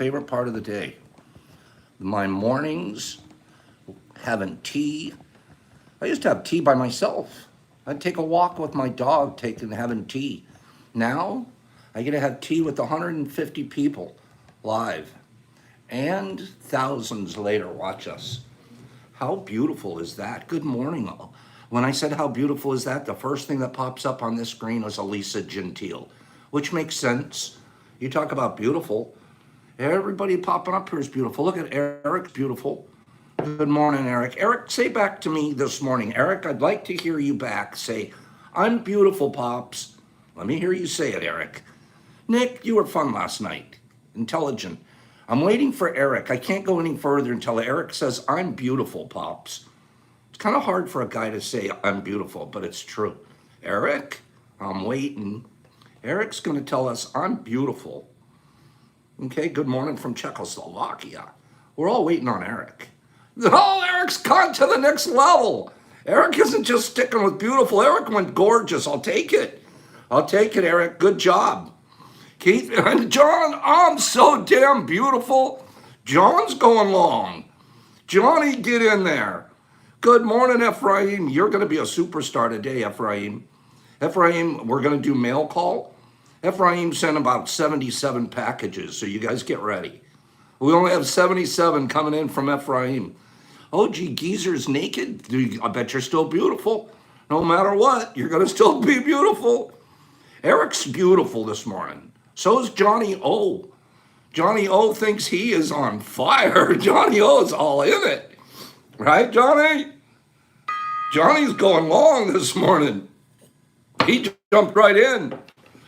favorite part of the day. My mornings, having tea. I used to have tea by myself. I'd take a walk with my dog, having tea. Now, I get to have tea with 150 people live, and thousands later watch us. How beautiful is that? Good morning, all. When I said how beautiful is that, the first thing that pops up on this screen was Elisa Gentile, which makes sense. You talk about beautiful. Everybody popping up here is beautiful. Look at Eric, beautiful. Good morning, Eric. Eric, say back to me this morning. Eric, I'd like to hear you back. Say, I'm beautiful, Pops. Let me hear you say it, Eric. Nick, you were fun last night. Intelligent. I'm waiting for Eric. I can't go any further until Eric says, I'm beautiful, Pops. It's kind of hard for a guy to say, I'm beautiful, but it's true. Eric, I'm waiting. Eric's going to tell us, I'm beautiful. Okay, good morning from Czechoslovakia. We're all waiting on Eric. Oh, Eric's gone to the next level. Eric isn't just sticking with beautiful. Eric went gorgeous. I'll take it. I'll take it, Eric. Good job. Keith and John, I'm so damn beautiful. John's going long. Johnny, get in there. Good morning, Ephraim. You're going to be a superstar today, Ephraim. Ephraim, we're going to do mail call. Ephraim sent about 77 packages, so you guys get ready. We only have 77 coming in from Ephraim. Oh, gee, Geezer's naked. I bet you're still beautiful. No matter what, you're going to still be beautiful. Eric's beautiful this morning. So is Johnny O. Johnny O thinks he is on fire. Johnny O is all in it. Right, Johnny? Johnny's going long this morning. He jumped right in.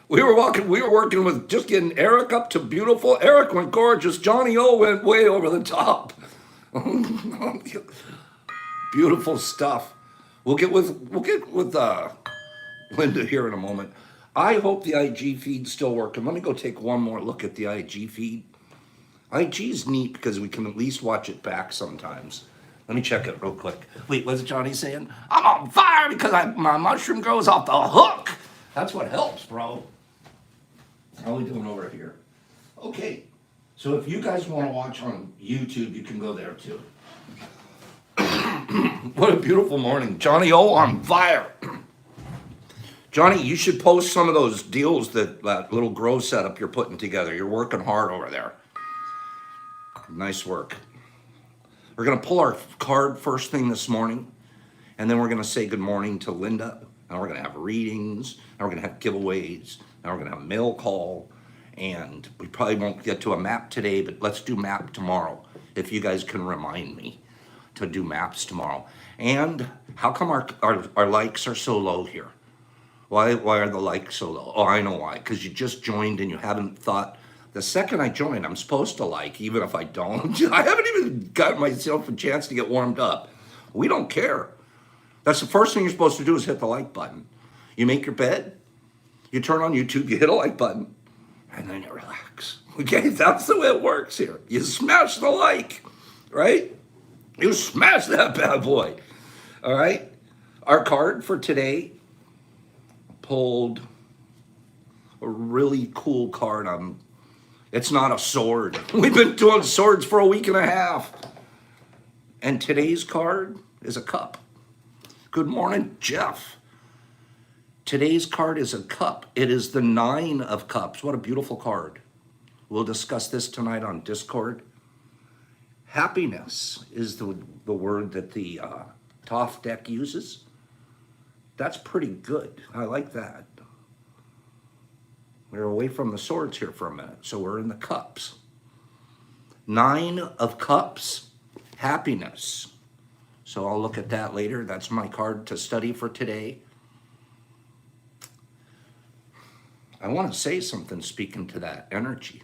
We were working with just getting Eric up to beautiful. Eric went gorgeous. Johnny O went way over the top. Beautiful stuff. We'll get with Linda here in a moment. I hope the IG feed's still working. Let me go take one more look at the IG feed. IG's neat because we can at least watch it back sometimes. Let me check it real quick. Wait, what's Johnny saying? I'm on fire because my mushroom grows off the hook. That's what helps, bro. How are we doing over here? Okay, so if you guys want to watch on YouTube, you can go there too. What a beautiful morning. Johnny O on fire. Johnny, you should post some of those deals that little grow setup you're putting together. You're working hard over there. Nice work. We're going to pull our card first thing this morning, and then we're going to say good morning to Linda, and we're going to have readings, and we're going to have giveaways, and we're going to have mail call, and we probably won't get to a map today, but let's do map tomorrow, if you guys can remind me to do maps tomorrow. And how come our likes are so low here? Why are the likes so low? Oh, I know why. Because you just joined and you haven't thought. The second I join, I'm supposed to like, even if I don't. I haven't even got myself a chance to get warmed up. We don't care. That's the first thing you're supposed to do is hit the like button. You make your bed, you turn on YouTube, you hit a like button, and then you relax. Okay, that's the way it works here. You smash the like, right? You smash that bad boy. All right? Our card for today pulled a really cool card. It's not a sword. We've been doing swords for a week and a half. And today's card is a cup. Good morning, Jeff. Today's card is a cup. It is the 9 of Cups. What a beautiful card. We'll discuss this tonight on Discord. Happiness is the word that the Thoth deck uses. That's pretty good. I like that. We're away from the swords here for a minute, so we're in the cups. 9 of Cups, happiness. So I'll look at that later. That's my card to study for today. I want to say something speaking to that energy.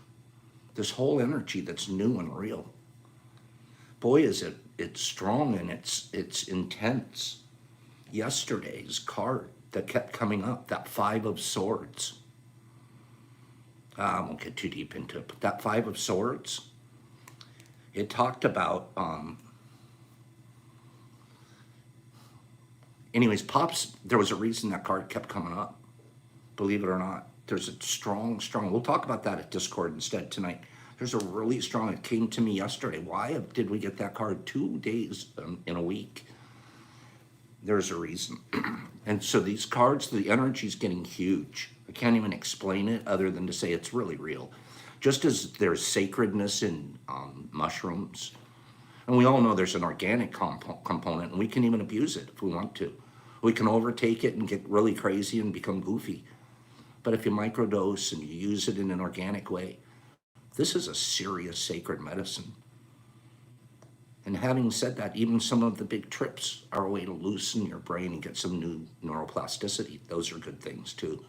This whole energy that's new and real. Boy, is it's strong and it's intense. Yesterday's card that kept coming up, that 5 of Swords. I won't get too deep into it, but that 5 of Swords, it talked about, anyways, Pops, there was a reason that card kept coming up, believe it or not. There's a strong, we'll talk about that at Discord instead tonight. There's a really strong, it came to me yesterday. Why did we get that card 2 days in a week? There's a reason. And so these cards, the energy's getting huge. I can't even explain it other than to say it's really real. Just as there's sacredness in mushrooms, and we all know there's an organic component, and we can even abuse it if we want to. We can overtake it and get really crazy and become goofy. But if you microdose and you use it in an organic way, this is a serious sacred medicine. And having said that, even some of the big trips are a way to loosen your brain and get some new neuroplasticity. Those are good things too.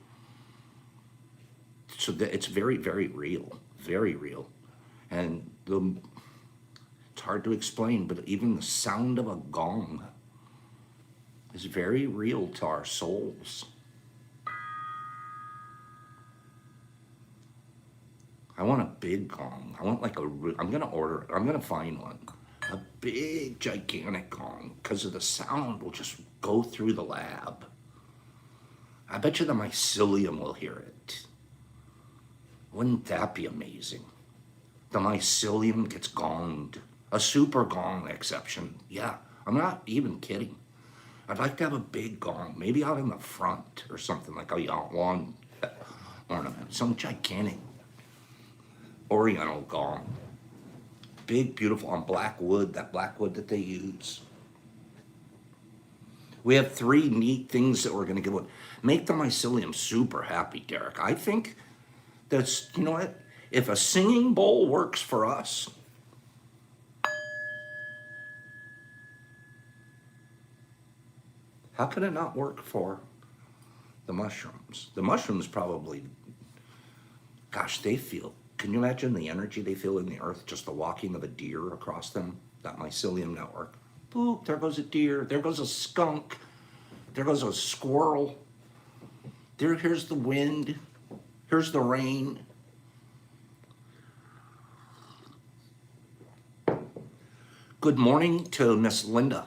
So it's very, very real, very real. And it's hard to explain, but even the sound of a gong is very real to our souls. I want a big gong. I want I'm gonna order it. I'm gonna find one. A big, gigantic gong, because of the sound will just go through the lab. I bet you the mycelium will hear it. Wouldn't that be amazing? The mycelium gets gonged. A super gong exception. Yeah, I'm not even kidding. I'd like to have a big gong, maybe out in the front or something, like a lawn ornament, some gigantic oriental gong. Big, beautiful, on black wood, that black wood that they use. We have 3 neat things that we're going to give away. Make the mycelium super happy, Derek. I think that's, you know what? If a singing bowl works for us, how can it not work for the mushrooms? The mushrooms probably, gosh, they feel, can you imagine the energy they feel in the earth, just the walking of a deer across them, that mycelium network? Boop, there goes a deer, there goes a skunk, there goes a squirrel. Here's the wind, here's the rain. Good morning to Miss Linda.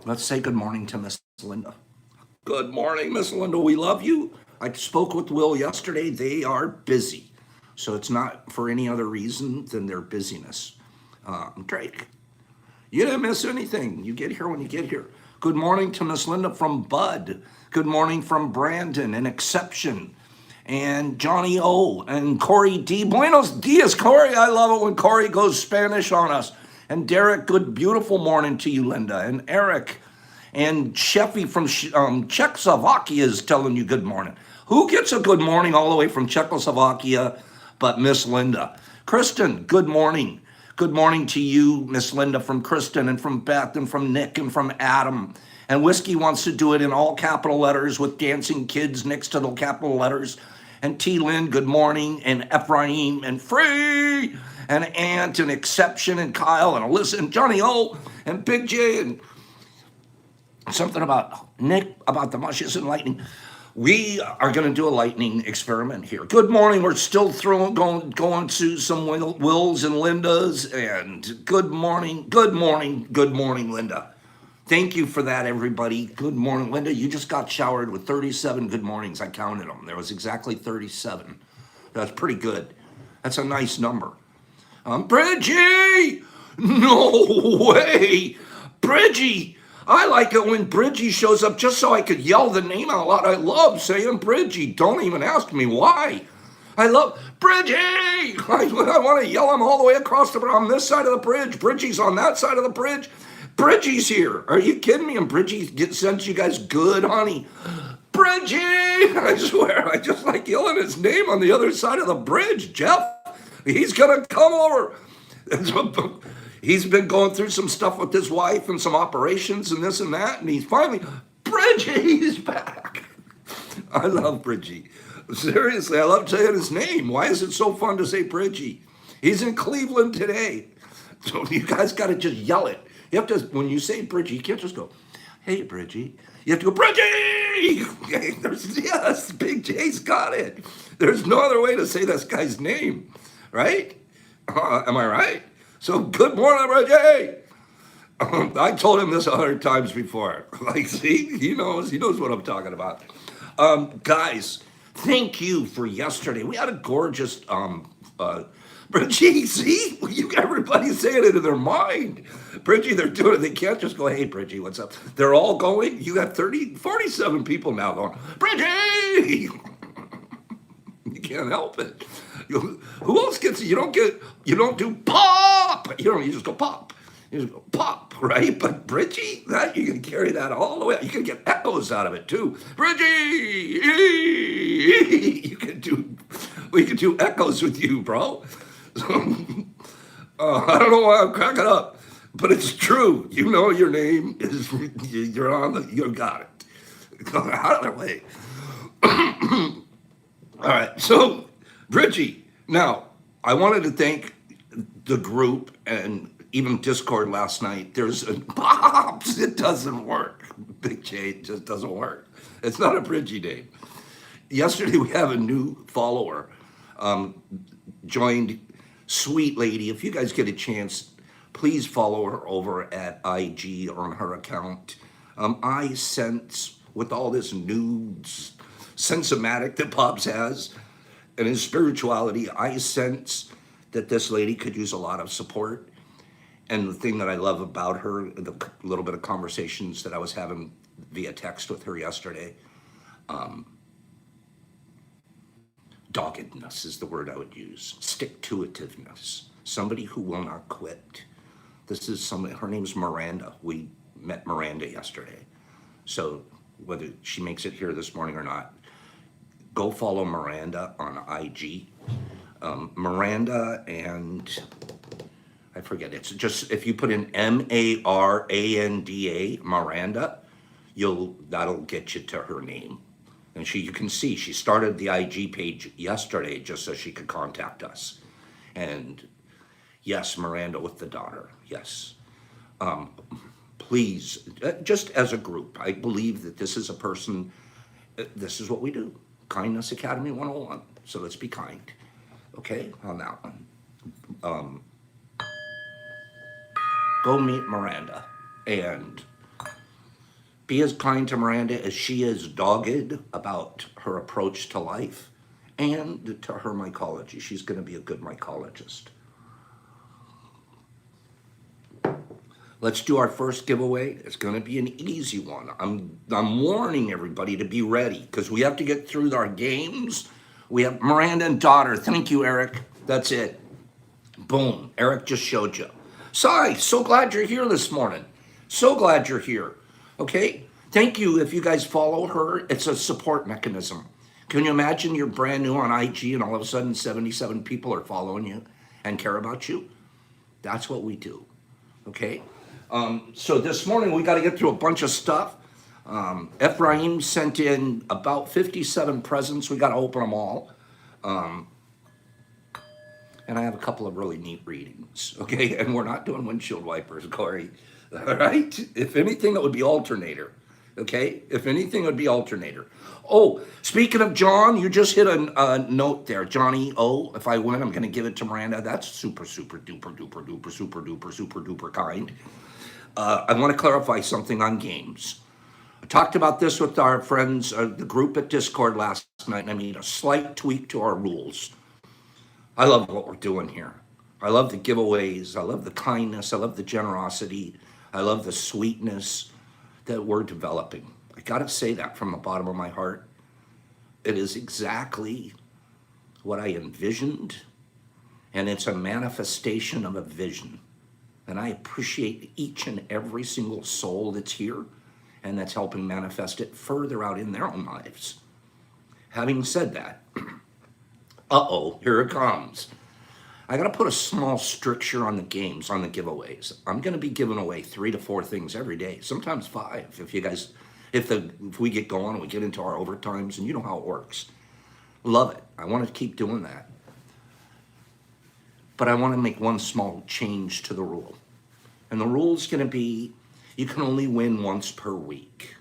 Let's say good morning to Miss Linda. Good morning, Miss Linda, we love you. I spoke with Will yesterday, they are busy. So it's not for any other reason than their busyness. Drake, you didn't miss anything. You get here when you get here. Good morning to Miss Linda from Bud. Good morning from Brandon and Exception. And Johnny O. And Corey D. Buenos dias, Corey. I love it when Corey goes Spanish on us. And Derek, good, beautiful morning to you, Linda. And Eric and Sheffy from Czechoslovakia is telling you good morning. Who gets a good morning all the way from Czechoslovakia but Miss Linda? Kristen, good morning. Good morning to you, Miss Linda, from Kristen and from Beth and from Nick and from Adam. And Whiskey wants to do it in all capital letters with dancing kids next to the capital letters. And T. Lynn, good morning. And Ephraim and Free and Ant and Exception and Kyle and Alyssa and Johnny O and Big J and something about Nick, about the mushes and lightning. We are going to do a lightning experiment here. Good morning. We're still going to some Wills and Lindas. And good morning, Linda. Thank you for that, everybody. Good morning, Linda. You just got showered with 37 good mornings. I counted them. There was exactly 37. That's pretty good. That's a nice number. Bridgie! No way! Bridgie! I like it when Bridgie shows up just so I could yell the name out loud. I love saying Bridgie. Don't even ask me why. I love Bridgie. I want to yell them all the way across the bridge. On this side of the bridge. Bridgie's on that side of the bridge. Bridgie's here. Are you kidding me? And Bridgie sends you guys good, honey. Bridgie. I swear, I just like yelling his name on the other side of the bridge. Jeff, he's going to come over. He's been going through some stuff with his wife and some operations and this and that, and he's finally, Bridgie's back. I love Bridgie. Seriously, I love saying his name. Why is it so fun to say Bridgie? He's in Cleveland today. So you guys got to just yell it. You have to, when you say Bridgie, you can't just go, hey, Bridgie. You have to go, Bridgie! Yes, Big J's got it. There's no other way to say this guy's name, right? Am I right? So good morning, Bridgie. I told him this 100 times before. Like, see, he knows what I'm talking about. Guys, thank you for yesterday. We had a gorgeous Bridgie, see? Everybody's saying it in their mind. Bridgie, they're doing it. They can't just go, hey, Bridgie, what's up? They're all going. You got 47 people now going, Bridgie! You can't help it. Who else gets it? You don't do pop. You just go pop. You just go pop, right? But Bridgie, that you can carry that all the way. You can get echoes out of it too. Bridgie, we can do echoes with you, bro. I don't know why I'm cracking up, but it's true. You know your name is. You're on the. You got it. Out of their way. All right, so Bridgie, now I wanted to thank the group and even Discord last night. There's a pops. It doesn't work. Big J, it just doesn't work. It's not a Bridgie name. Yesterday we have a new follower joined. Sweet lady. If you guys get a chance, please follow her over at IG on her account. I sense with all this nudes sensomatic that Pops has and his spirituality, I sense that this lady could use a lot of support. And the thing that I love about her, the little bit of conversations that I was having via text with her yesterday, doggedness is the word I would use. Stick-to-itiveness. Somebody who will not quit. This is somebody, her name's Miranda. We met Miranda yesterday. So whether she makes it here this morning or not, go follow Miranda on IG. Miranda and I forget, it's just, if you put in Maranda, Miranda, that'll get you to her name. And you can see she started the IG page yesterday just so she could contact us. And yes, Miranda with the daughter, yes. Please, just as a group, I believe that this is a person, this is what we do. Kindness Academy 101. So let's be kind, okay, on that one. Go meet Miranda and be as kind to Miranda as she is dogged about her approach to life and to her mycology. She's going to be a good mycologist. Let's do our first giveaway. It's going to be an easy one. I'm warning everybody to be ready because we have to get through our games. We have Miranda and daughter. Thank you, Eric. That's it. Boom. Eric just showed you. Sai, so glad you're here this morning. So glad you're here. Okay? Thank you if you guys follow her. It's a support mechanism. Can you imagine you're brand new on IG and all of a sudden 77 people are following you and care about you? That's what we do. Okay? So this morning we got to get through a bunch of stuff. Ephraim sent in about 57 presents. We got to open them all. And I have a couple of really neat readings. Okay? And we're not doing windshield wipers, Corey. All right? If anything, that would be alternator. Okay? If anything, it would be alternator. Oh, speaking of John, you just hit a note there. Johnny O, if I win, I'm going to give it to Miranda. That's super, super, duper, duper, duper, super, duper, super, duper kind. I want to clarify something on games. I talked about this with our friends, the group at Discord last night, and I made a slight tweak to our rules. I love what we're doing here. I love the giveaways. I love the kindness. I love the generosity. I love the sweetness that we're developing. I got to say that from the bottom of my heart. It is exactly what I envisioned, and it's a manifestation of a vision. And I appreciate each and every single soul that's here and that's helping manifest it further out in their own lives. Having said that, here it comes. I got to put a small stricture on the games, on the giveaways. I'm going to be giving away 3 to 4 things every day, sometimes 5. If you guys, if we get going and we get into our overtimes, and you know how it works. Love it. I want to keep doing that. But I want to make one small change to the rule. And the rule is going to be, you can only win once per week.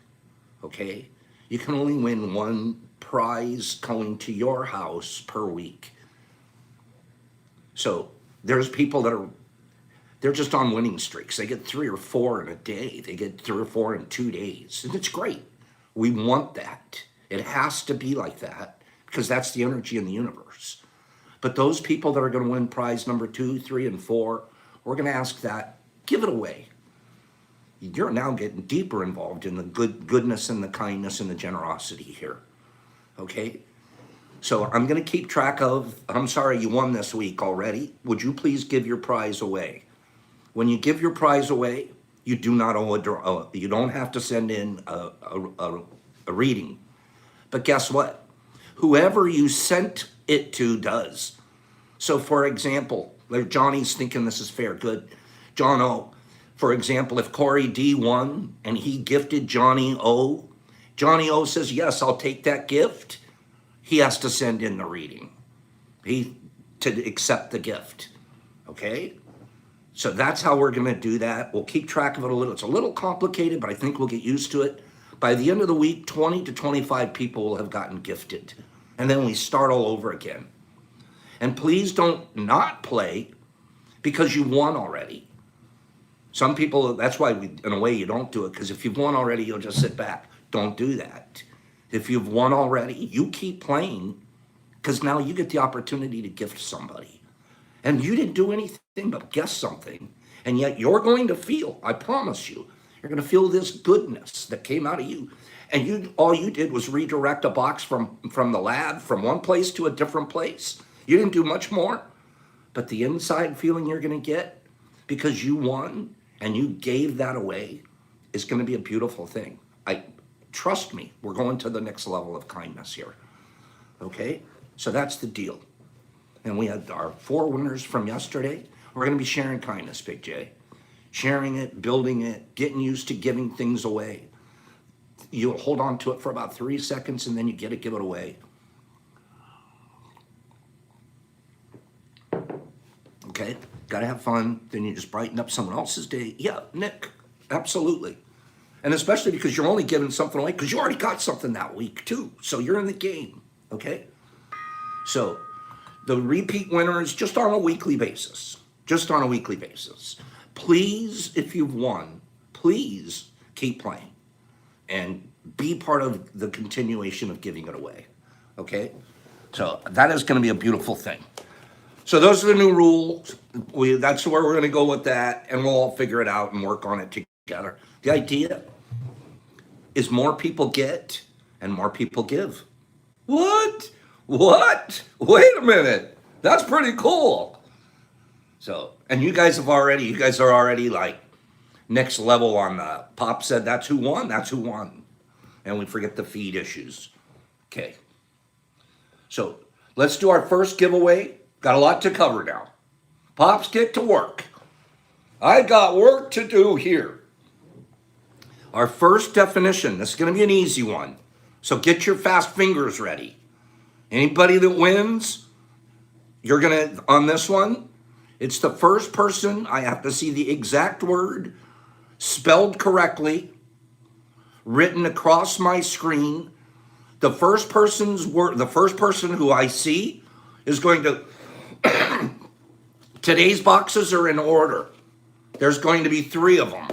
Okay? You can only win one prize going to your house per week. So there's people that they're just on winning streaks. They get 3 or 4 in a day. They get 3 or 4 in 2 days. And it's great. We want that. It has to be like that because that's the energy in the universe. But those people that are going to win prize number 2, 3, and 4, we're going to ask that, give it away. You're now getting deeper involved in the goodness and the kindness and the generosity here. Okay? So I'm going to keep track of, I'm sorry you won this week already. Would you please give your prize away? When you give your prize away, you do not owe a draw. You don't have to send in a reading. But guess what? Whoever you sent it to does. So for example, Johnny's thinking this is fair. Good. John O. For example, if Corey D won and he gifted Johnny O, Johnny O says, yes, I'll take that gift. He has to send in the reading to accept the gift. Okay? So that's how we're going to do that. We'll keep track of it a little. It's a little complicated, but I think we'll get used to it. By the end of the week, 20 to 25 people will have gotten gifted. And then we start all over again. And please don't not play because you won already. Some people, that's why in a way you don't do it, because if you've won already, you'll just sit back. Don't do that. If you've won already, you keep playing, because now you get the opportunity to gift somebody. And you didn't do anything but guess something, and yet you're going to feel, I promise you, you're going to feel this goodness that came out of you. And all you did was redirect a box from the lab, from one place to a different place. You didn't do much more, but the inside feeling you're going to get because you won and you gave that away is going to be a beautiful thing. Trust me, we're going to the next level of kindness here. Okay? So that's the deal. And we had our 4 winners from yesterday. We're going to be sharing kindness, Big J. Sharing it, building it, getting used to giving things away. You'll hold on to it for about 3 seconds and then you give it away. Okay? Got to have fun. Then you just brighten up someone else's day. Yeah, Nick, absolutely. And especially because you're only giving something away because you already got something that week too. So you're in the game, okay? So the repeat winners just on a weekly basis. Just on a weekly basis. Please, if you've won, please keep playing and be part of the continuation of giving it away, okay? So that is going to be a beautiful thing. So those are the new rules. That's where we're going to go with that, and we'll all figure it out and work on it together. The idea is more people get and more people give. What? Wait a minute. That's pretty cool. So, and you guys are already like next level on the Pop said that's who won. And we forget the feed issues. Okay. So let's do our first giveaway. Got a lot to cover now. Pops, get to work. I got work to do here. Our first definition, this is going to be an easy one. So get your fast fingers ready. Anybody that wins, you're going to, on this one, it's the first person, I have to see the exact word, spelled correctly, written across my screen. The first person's word, the first person who I see is going to, today's boxes are in order. There's going to be 3 of them,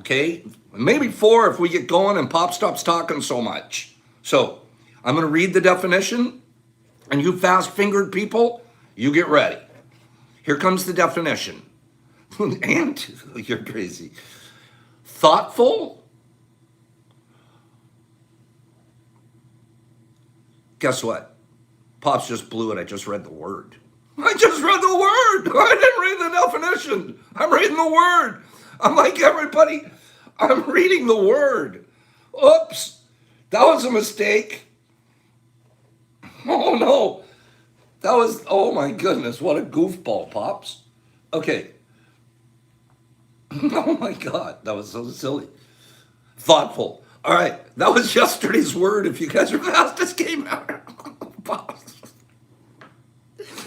okay? Maybe 4 if we get going and Pop stops talking so much. So I'm going to read the definition, and you fast-fingered people, you get ready. Here comes the definition. And you're crazy. Thoughtful. Guess what? Pops just blew it. I just read the word. I didn't read the definition. I'm reading the word. I'm like everybody. I'm reading the word. Oops. That was a mistake. Oh, no. Oh, my goodness. What a goofball, Pops. Okay. Oh, my God. That was so silly. Thoughtful. All right. That was yesterday's word. If you guys are fast, this came out. Pops.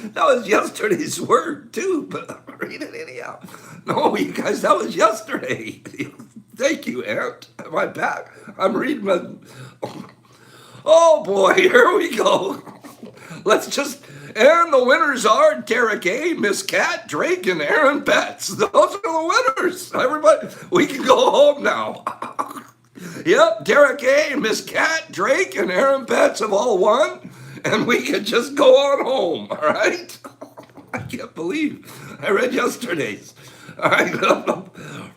That was yesterday's word, too, but I'm reading it anyhow. No, you guys, that was yesterday. Thank you, Aunt. Am I back? I'm reading my... Oh, boy, here we go. And the winners are Derek A., Miss Cat, Drake, and Aaron Betts. Those are the winners. Everybody, we can go home now. Yep, Derek A., Miss Cat, Drake, and Aaron Betts have all won. and we could just go on home, all right? I can't believe I read yesterday's. All right,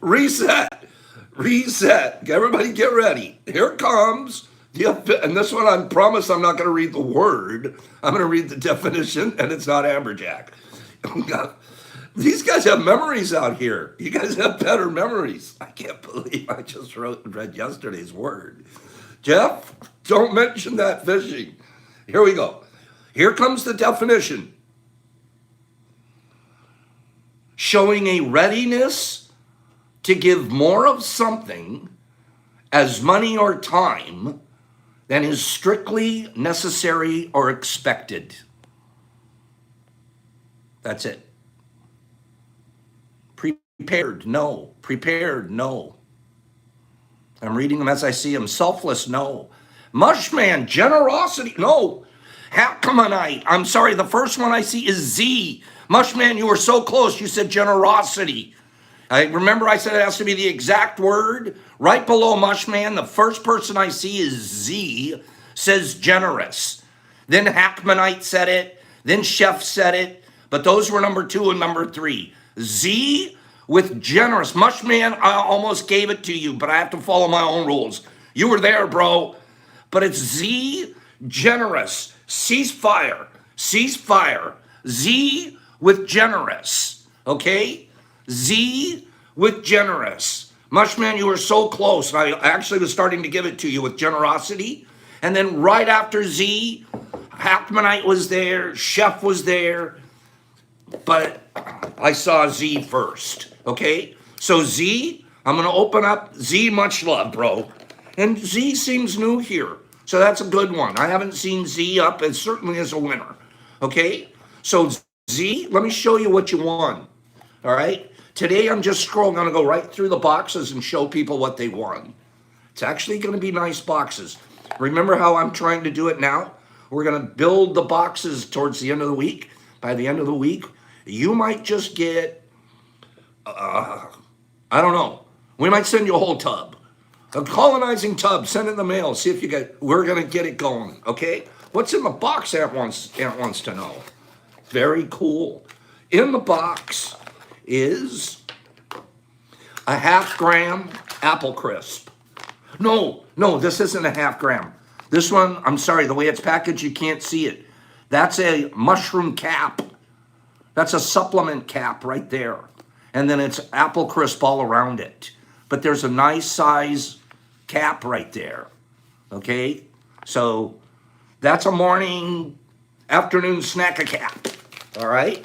reset, reset. Everybody get ready. Here it comes. And this one, I promise I'm not going to read the word. I'm going to read the definition, and it's not amberjack. These guys have memories out here. You guys have better memories. I can't believe I just read yesterday's word. Jeff, don't mention that fishing. Here we go. Here comes the definition. Showing a readiness to give more of something as money or time than is strictly necessary or expected. That's it. Prepared, no. Prepared, no. I'm reading them as I see them. Selfless, no. Mushman, generosity, no. Hackamanite, I'm sorry, the first one I see is Z. Mushman, you were so close, you said generosity. I remember I said it has to be the exact word. Right below Mushman, the first person I see is Z, says generous. Then Hackmanite said it, then Chef said it, but those were number 2 and number 3. Z with generous. Mushman, I almost gave it to you, but I have to follow my own rules. You were there, bro. But it's Z, generous. Ceasefire. Ceasefire. Z with generous. Okay? Z with generous. Mushman, you were so close. I actually was starting to give it to you with generosity. And then right after Z, Hackmanite was there. Chef was there. But I saw Z first. Okay? So Z, I'm going to open up Z, much love, bro. And Z seems new here. So that's a good one. I haven't seen Z up. It certainly is a winner. Okay? So Z, let me show you what you won. All right? Today I'm just scrolling. I'm going to go right through the boxes and show people what they won. It's actually going to be nice boxes. Remember how I'm trying to do it now? We're going to build the boxes towards the end of the week. By the end of the week, you might just get, I don't know. We might send you a whole tub. A colonizing tub, send it in the mail. See if you get, we're going to get it going, okay? What's in the box, Aunt wants to know. Very cool. In the box is a 1/2 gram apple crisp. No, this isn't a 1/2 gram. This one, I'm sorry, the way it's packaged, you can't see it. That's a mushroom cap. That's a supplement cap right there. And then it's apple crisp all around it. But there's a nice size cap right there. Okay? So that's a morning, afternoon snack cap. All right?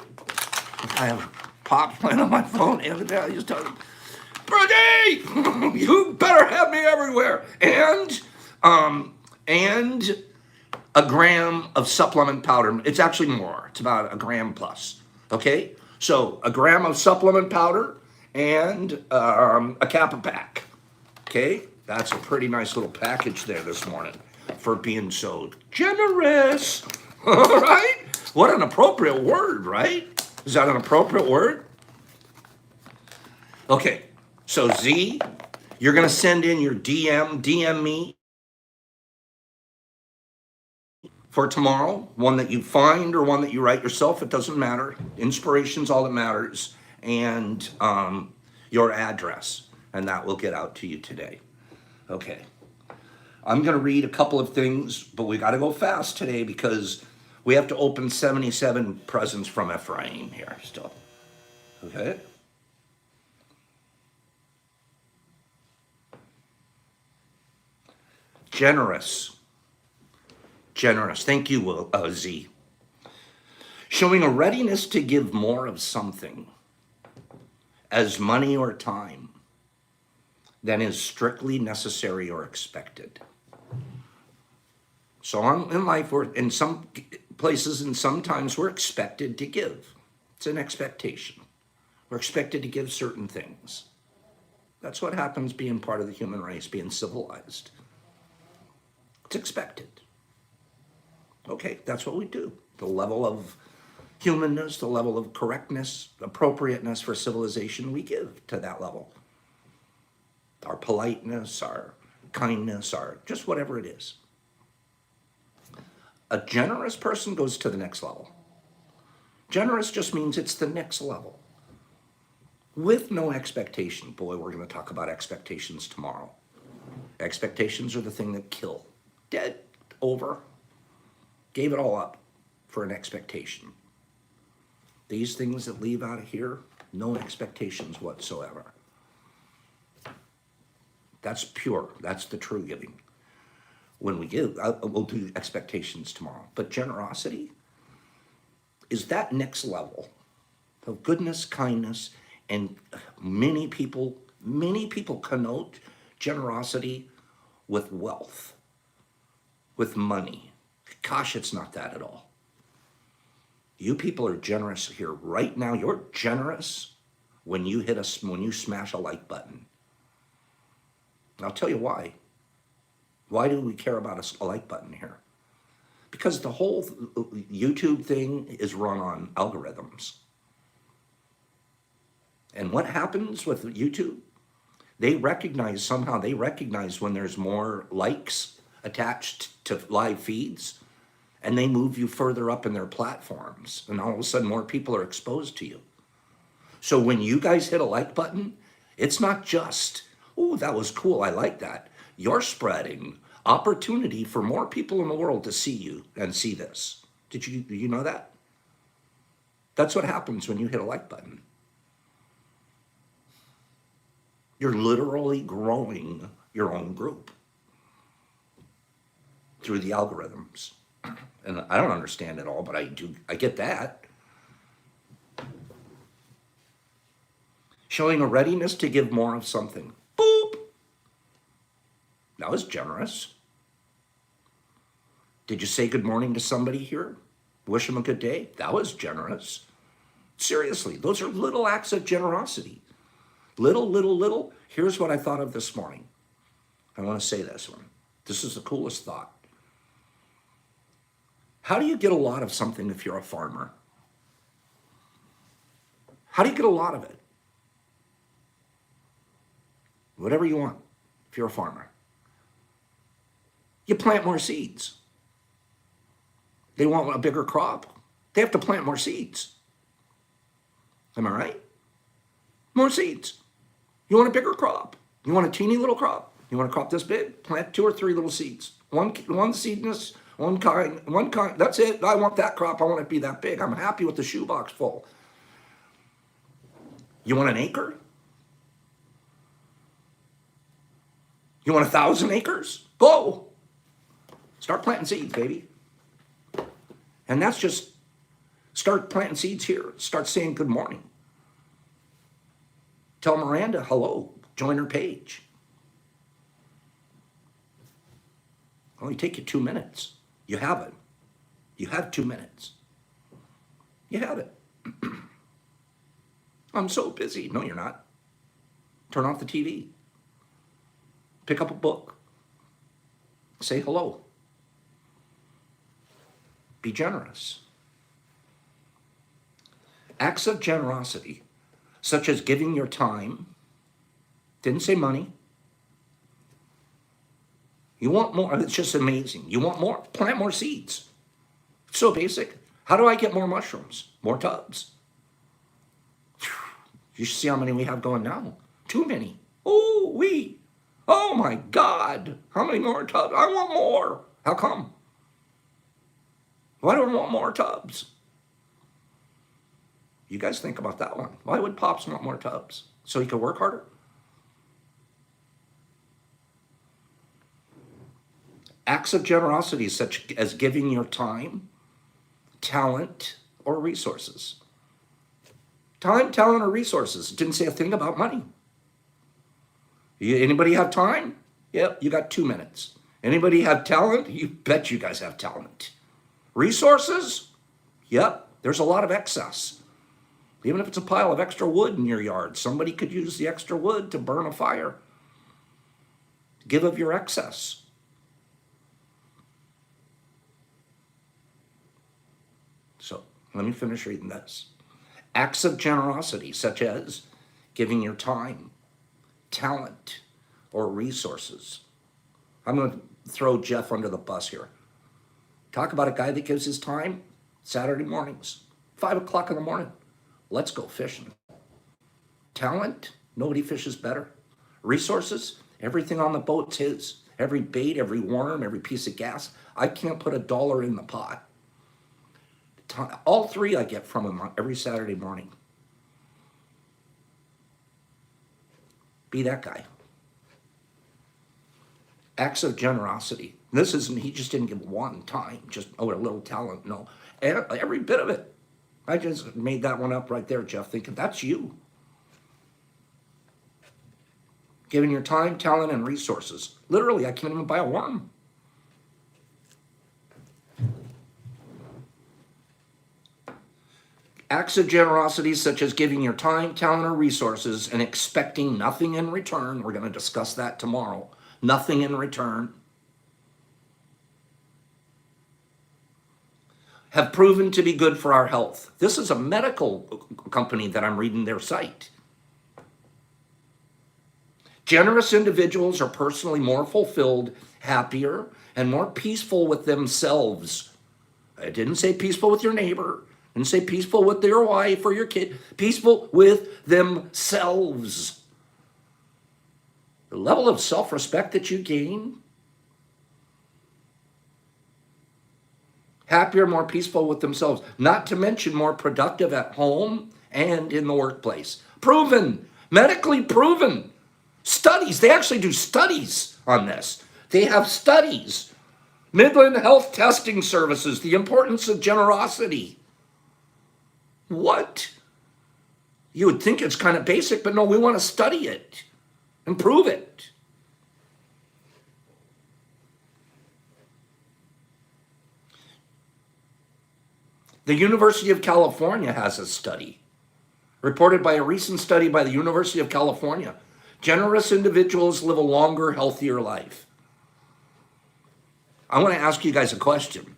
I have pops playing on my phone. The other day I just told him, Brady, you better have me everywhere. And a gram of supplement powder. It's actually more. It's about a gram plus. Okay? So a gram of supplement powder and a Kappa pack. Okay? That's a pretty nice little package there this morning for being so generous. All right? What an appropriate word, right? Is that an appropriate word? Okay. So Z, you're going to send in your DM me for tomorrow, one that you find or one that you write yourself, it doesn't matter. Inspiration's all that matters, and your address, and that will get out to you today. Okay. I'm going to read a couple of things, but we got to go fast today because we have to open 77 presents from Ephraim here still. Okay? Generous. Generous. Thank you, Z. Showing a readiness to give more of something as money or time than is strictly necessary or expected. So in life, we're in some places and sometimes we're expected to give. It's an expectation. We're expected to give certain things. That's what happens being part of the human race, being civilized. It's expected. Okay, that's what we do. The level of humanness, the level of correctness, appropriateness for civilization, we give to that level. Our politeness, our kindness, our just whatever it is. A generous person goes to the next level. Generous just means it's the next level. With no expectation. Boy, we're going to talk about expectations tomorrow. Expectations are the thing that kill. Dead, over, gave it all up for an expectation. These things that leave out of here, no expectations whatsoever. That's pure. That's the true giving. When we give, we'll do expectations tomorrow. But generosity is that next level of goodness, kindness, and many people connote generosity with wealth, with money. Gosh, it's not that at all. You people are generous here right now. You're generous when you when you smash a like button. And I'll tell you why. Why do we care about a like button here? Because the whole YouTube thing is run on algorithms. And what happens with YouTube? They recognize when there's more likes attached to live feeds, and they move you further up in their platforms. And all of a sudden, more people are exposed to you. So when you guys hit a like button, it's not just, oh, that was cool, I like that. You're spreading opportunity for more people in the world to see you and see this. Do you know that? That's what happens when you hit a like button. You're literally growing your own group through the algorithms. And I don't understand it all, but I get that. Showing a readiness to give more of something. Boop. That was generous. Did you say good morning to somebody here? Wish them a good day? That was generous. Seriously, those are little acts of generosity. Little. Here's what I thought of this morning. I want to say this one. This is the coolest thought. How do you get a lot of something if you're a farmer? How do you get a lot of it? Whatever you want, if you're a farmer. You plant more seeds. They want a bigger crop. They have to plant more seeds. Am I right? More seeds. You want a bigger crop. You want a teeny little crop. You want a crop this big? Plant 2 or 3 little seeds. One seedness, one kind. That's it. I want that crop. I want it to be that big. I'm happy with the shoebox full. You want an acre? You want 1,000 acres? Go. Start planting seeds, baby. And that's just start planting seeds here. Start saying good morning. Tell Miranda hello. Join her page. Only take you 2 minutes. You have it. You have 2 minutes. You have it. I'm so busy. No, you're not. Turn off the TV. Pick up a book. Say hello. Be generous. Acts of generosity, such as giving your time, didn't say money. You want more? It's just amazing. You want more? Plant more seeds. It's so basic. How do I get more mushrooms? More tubs. You should see how many we have going now. Too many. Oh my God. How many more tubs? I want more. How come? Why do I want more tubs? You guys think about that one. Why would Pops want more tubs? So he could work harder? Acts of generosity such as giving your time, talent, or resources. Time, talent, or resources. It didn't say a thing about money. Anybody have time? Yep, you got 2 minutes. Anybody have talent? You bet you guys have talent. Resources? Yep, there's a lot of excess. Even if it's a pile of extra wood in your yard, somebody could use the extra wood to burn a fire. Give of your excess. So let me finish reading this. Acts of generosity, such as giving your time, talent, or resources. I'm going to throw Jeff under the bus here. Talk about a guy that gives his time Saturday mornings, 5 o'clock in the morning. Let's go fishing. Talent, nobody fishes better. Resources, everything on the boat's his. Every bait, every worm, every piece of gas. I can't put $1 in the pot. All three I get from him every Saturday morning. Be that guy. Acts of generosity. This isn't, he just didn't give one time, just, a little talent. No, every bit of it. I just made that one up right there, Jeff, thinking that's you. Giving your time, talent, and resources. Literally, I can't even buy a worm. Acts of generosity such as giving your time, talent, or resources and expecting nothing in return. We're going to discuss that tomorrow. Nothing in return. Have proven to be good for our health. This is a medical company that I'm reading their site. Generous individuals are personally more fulfilled, happier, and more peaceful with themselves. I didn't say peaceful with your neighbor. I didn't say peaceful with your wife or your kid. Peaceful with themselves. The level of self-respect that you gain. Happier, more peaceful with themselves. Not to mention more productive at home and in the workplace. Proven. Medically proven. Studies, they actually do studies on this. They have studies. Midland Health Testing Services, the importance of generosity. What? You would think it's kind of basic, but no, we want to study it and prove it. The University of California has a study, reported by a recent study by the University of California. Generous individuals live a longer, healthier life. I want to ask you guys a question.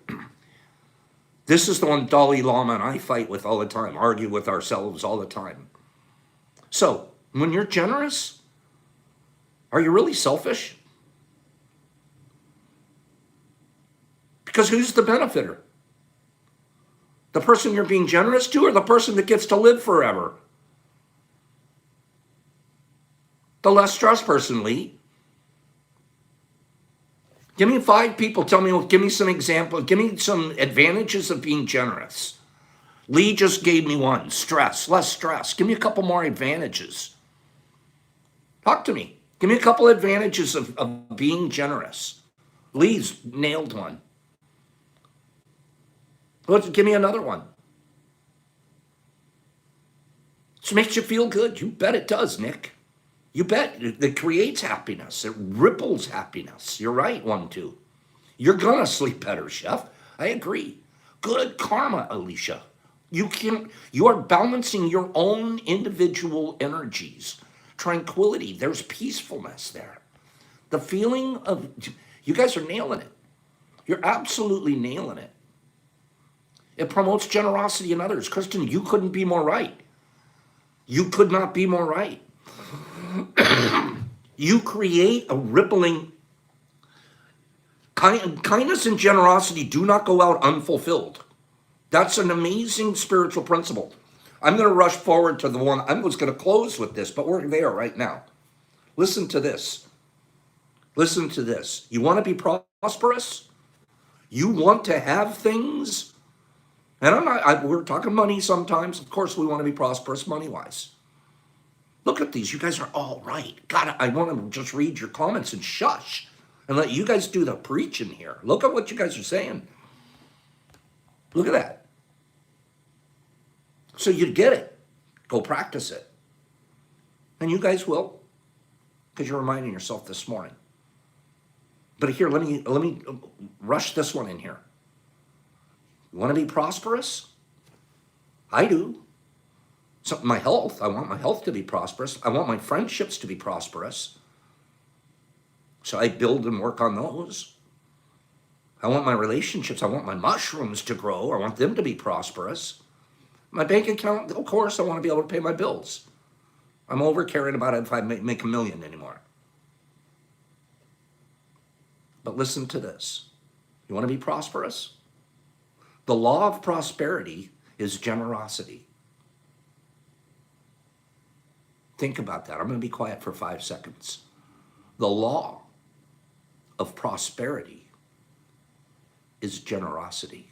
This is the one Dalai Lama and I fight with all the time, argue with ourselves all the time. So, when you're generous, are you really selfish? Because who's the benefiter? The person you're being generous to or the person that gets to live forever? The less stressed person, Lee. Give me 5 people, give me some examples, give me some advantages of being generous. Lee just gave me one, stress, less stress. Give me a couple more advantages. Talk to me. Give me a couple advantages of being generous. Lee's nailed one. Give me another one. It makes you feel good. You bet it does, Nick. You bet it creates happiness. It ripples happiness. You're right, 1, 2. You're gonna sleep better, Chef. I agree. Good karma, Alicia. You are balancing your own individual energies. Tranquility, there's peacefulness there. The feeling of, you guys are nailing it. You're absolutely nailing it. It promotes generosity in others. Kristen, you couldn't be more right. You could not be more right. You create a rippling. Kindness and generosity do not go out unfulfilled. That's an amazing spiritual principle. I'm going to rush forward to the one. I was going to close with this, but we're there right now. Listen to this. Listen to this. You want to be prosperous? You want to have things? And we're talking money sometimes. Of course, we want to be prosperous money-wise. Look at these. You guys are all right. God, I want to just read your comments and shush and let you guys do the preaching here. Look at what you guys are saying. Look at that. So you get it. Go practice it. And you guys will, because you're reminding yourself this morning. But here, let me rush this one in here. You want to be prosperous? I do. So my health, I want my health to be prosperous. I want my friendships to be prosperous. So I build and work on those. I want my relationships, I want my mushrooms to grow. I want them to be prosperous. My bank account, of course, I want to be able to pay my bills. I'm over caring about it if I make $1 million anymore. But listen to this. You want to be prosperous? The law of prosperity is generosity. Think about that. I'm going to be quiet for 5 seconds. The law of prosperity is generosity.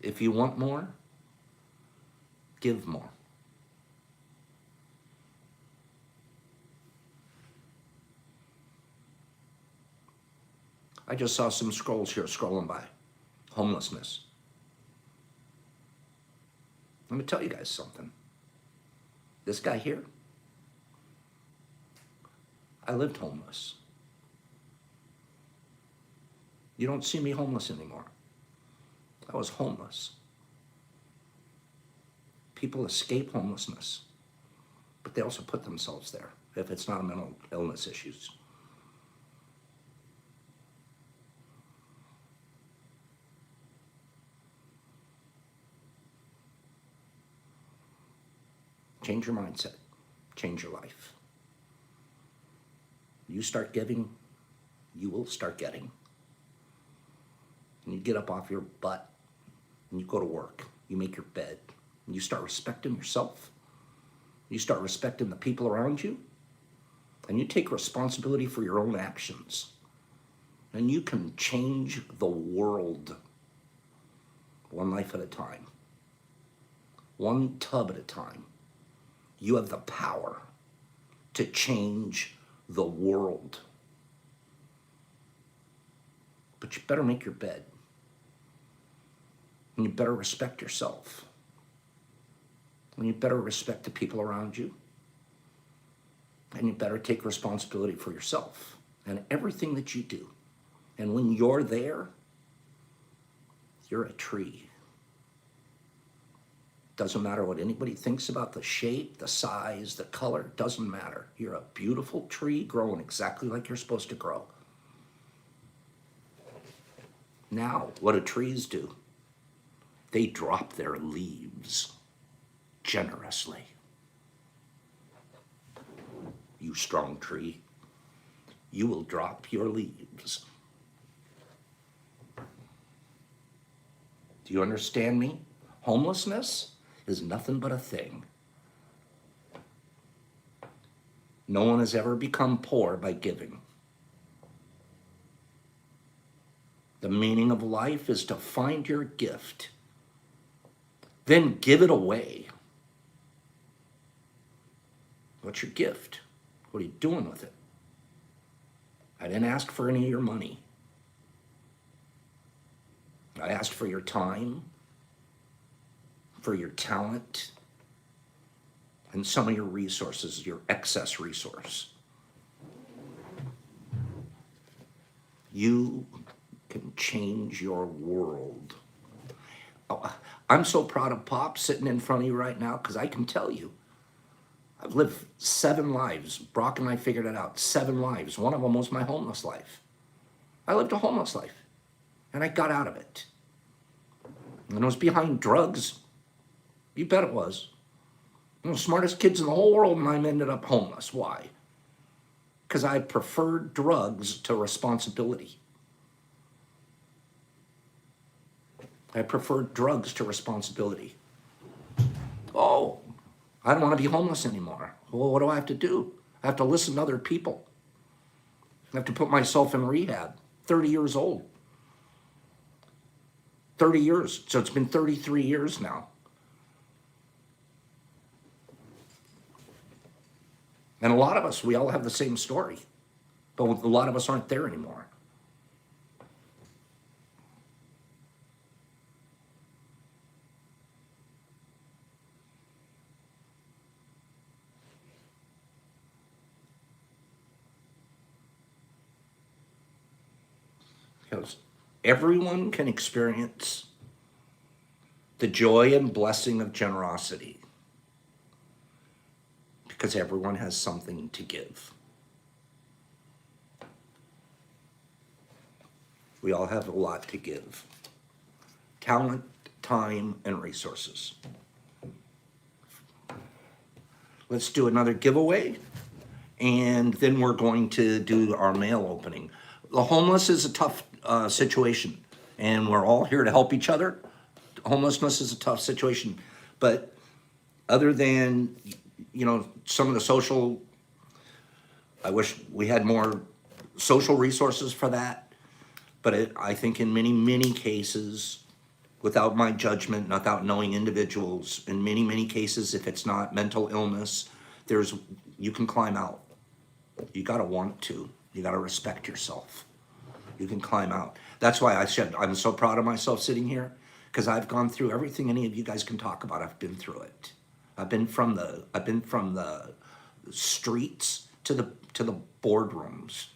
If you want more, give more. I just saw some scrolls here scrolling by. Homelessness. Let me tell you guys something. This guy here, I lived homeless. You don't see me homeless anymore. I was homeless. People escape homelessness, but they also put themselves there if it's not mental illness issues. Change your mindset. Change your life. You start giving, you will start getting. And you get up off your butt and you go to work. You make your bed. And you start respecting yourself. You start respecting the people around you. And you take responsibility for your own actions. And you can change the world one life at a time. One tub at a time. You have the power to change the world. But you better make your bed. And you better respect yourself. And you better respect the people around you. And you better take responsibility for yourself and everything that you do. And when you're there, you're a tree. Doesn't matter what anybody thinks about the shape, the size, the color, doesn't matter. You're a beautiful tree growing exactly like you're supposed to grow. Now, what do trees do? They drop their leaves generously. You strong tree, you will drop your leaves. Do you understand me? Homelessness is nothing but a thing. No one has ever become poor by giving. The meaning of life is to find your gift, then give it away. What's your gift? What are you doing with it? I didn't ask for any of your money. I asked for your time, for your talent, and some of your resources, your excess resource. You can change your world. Oh, I'm so proud of Pop sitting in front of you right now because I can tell you, I've lived 7 lives. Brock and I figured it out. 7 lives. One of them was my homeless life. I lived a homeless life, and I got out of it. And it was behind drugs. You bet it was. One of the smartest kids in the whole world, and I ended up homeless. Why? Because I preferred drugs to responsibility. I preferred drugs to responsibility. Oh, I don't want to be homeless anymore. Well, what do I have to do? I have to listen to other people. I have to put myself in rehab. 30 years old. 30 years. So it's been 33 years now. And a lot of us, we all have the same story. But a lot of us aren't there anymore. Because everyone can experience the joy and blessing of generosity. Because everyone has something to give. We all have a lot to give. Talent, time, and resources. let's do another giveaway, and then we're going to do our mail opening. The homeless is a tough situation, and we're all here to help each other. Homelessness is a tough situation, but other than, some of the social, I wish we had more social resources for that. But I think in many, many cases, without my judgment, without knowing individuals, in many, many cases, if it's not mental illness, you can climb out. You gotta want to. You gotta respect yourself. You can climb out. That's why I said I'm so proud of myself sitting here, because I've gone through everything any of you guys can talk about. I've been through it. I've been from the streets to the boardrooms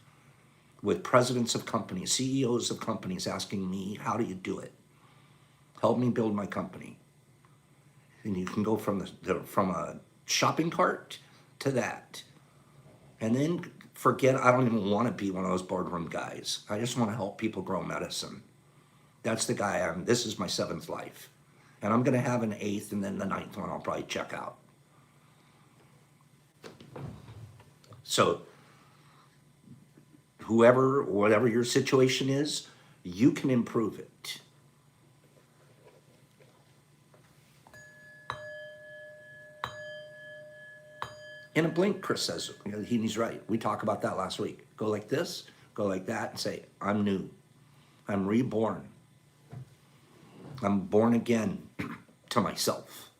with presidents of companies, CEOs of companies asking me, how do you do it? Help me build my company. And you can go from a shopping cart to that. And then forget, I don't even want to be one of those boardroom guys. I just want to help people grow medicine. That's the guy I am. This is my 7th life. And I'm going to have an 8th, and then the 9th one I'll probably check out. So whatever your situation is, you can improve it. In a blink, Chris says, he's right. We talked about that last week. Go like this, go like that, and say, I'm new. I'm reborn. I'm born again to myself.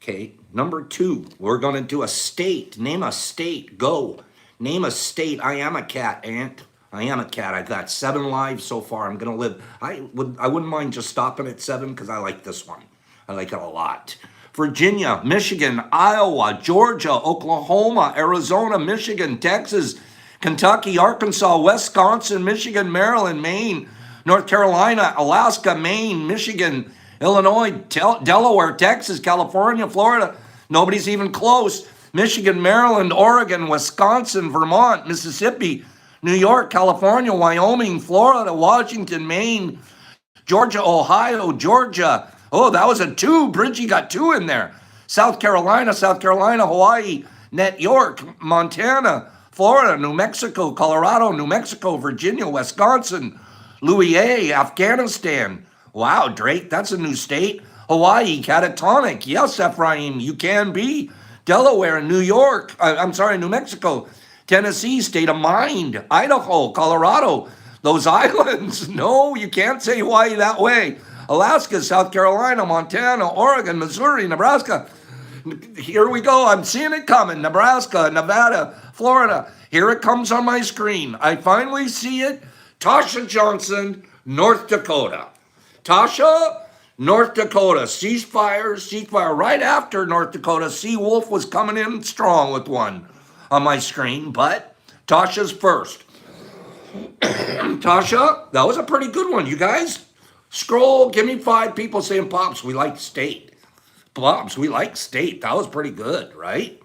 Okay, number 2, we're going to do a state. Name a state. Go. Name a state. I am a cat, Ant. I am a cat. I've got 7 lives so far. I'm going to live. I wouldn't mind just stopping at 7 because I like this one. I like it a lot. Virginia, Michigan, Iowa, Georgia, Oklahoma, Arizona, Michigan, Texas, Kentucky, Arkansas, Wisconsin, Michigan, Maryland, Maine, North Carolina, Alaska, Maine, Michigan, Illinois, Delaware, Texas, California, Florida. Nobody's even close. Michigan, Maryland, Oregon, Wisconsin, Vermont, Mississippi, New York, California, Wyoming, Florida, Washington, Maine, Georgia, Ohio, Georgia. Oh, that was a 2. Bridgie got 2 in there. South Carolina, Hawaii, New York, Montana, Florida, New Mexico, Colorado, New Mexico, Virginia, Wisconsin, Louisiana, Afghanistan. Wow, Drake, that's a new state. Hawaii, catatonic. Yes, Ephraim, you can be. Delaware, New York, New Mexico, Tennessee, state of mind. Idaho, Colorado, those islands. No, you can't say Hawaii that way. Alaska, South Carolina, Montana, Oregon, Missouri, Nebraska. Here we go. I'm seeing it coming. Nebraska, Nevada, Florida. Here it comes on my screen. I finally see it. Tasha Johnson, North Dakota. Tasha, North Dakota. Ceasefire. Right after North Dakota, Seawolf was coming in strong with one on my screen, but Tasha's first. Tasha, that was a pretty good one, you guys. Scroll, give me 5 people saying, Pops, we like state. Pops, we like state. That was pretty good, right?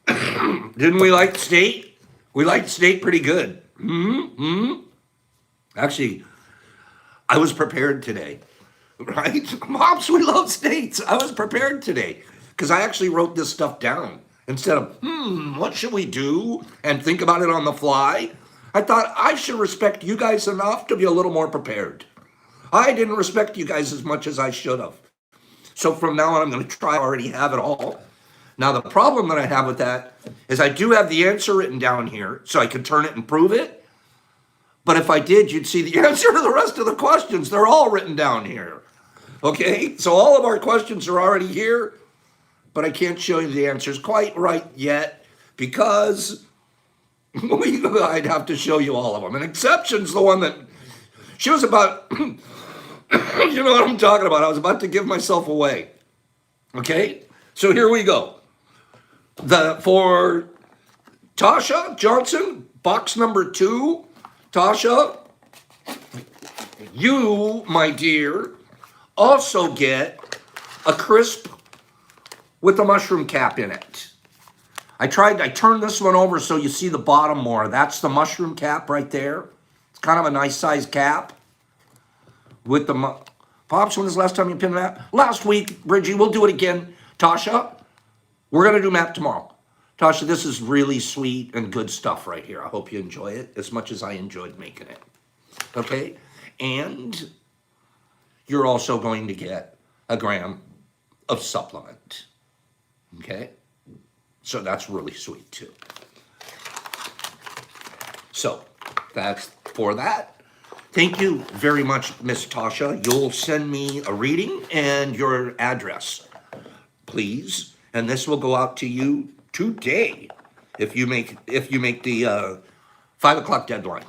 Didn't we like state? We liked state pretty good. Actually, I was prepared today, right? Pops, we love states. I was prepared today because I actually wrote this stuff down. Instead of, what should we do? And think about it on the fly. I thought I should respect you guys enough to be a little more prepared. I didn't respect you guys as much as I should have. So from now on, I'm going to try to already have it all. Now, the problem that I have with that is I do have the answer written down here, so I could turn it and prove it. But if I did, you'd see the answer to the rest of the questions. They're all written down here. Okay? So all of our questions are already here, but I can't show you the answers quite right yet because I'd have to show you all of them. An exception's the one that she was about, you know what I'm talking about. I was about to give myself away. Okay? So here we go. For Tasha Johnson, box number 2. Tasha, you, my dear, also get a crisp with a mushroom cap in it. I turned this one over so you see the bottom more. That's the mushroom cap right there. It's kind of a nice size cap. With the Pops, when was the last time you pinned that? Last week, Bridgie. We'll do it again. Tasha, We're going to do map tomorrow. Tasha, this is really sweet and good stuff right here. I hope you enjoy it as much as I enjoyed making it. Okay? And you're also going to get a gram of supplement. Okay? So that's really sweet too. So that's for that. Thank you very much, Miss Tasha. You'll send me a reading and your address, please. And this will go out to you today if you make the 5 o'clock deadline.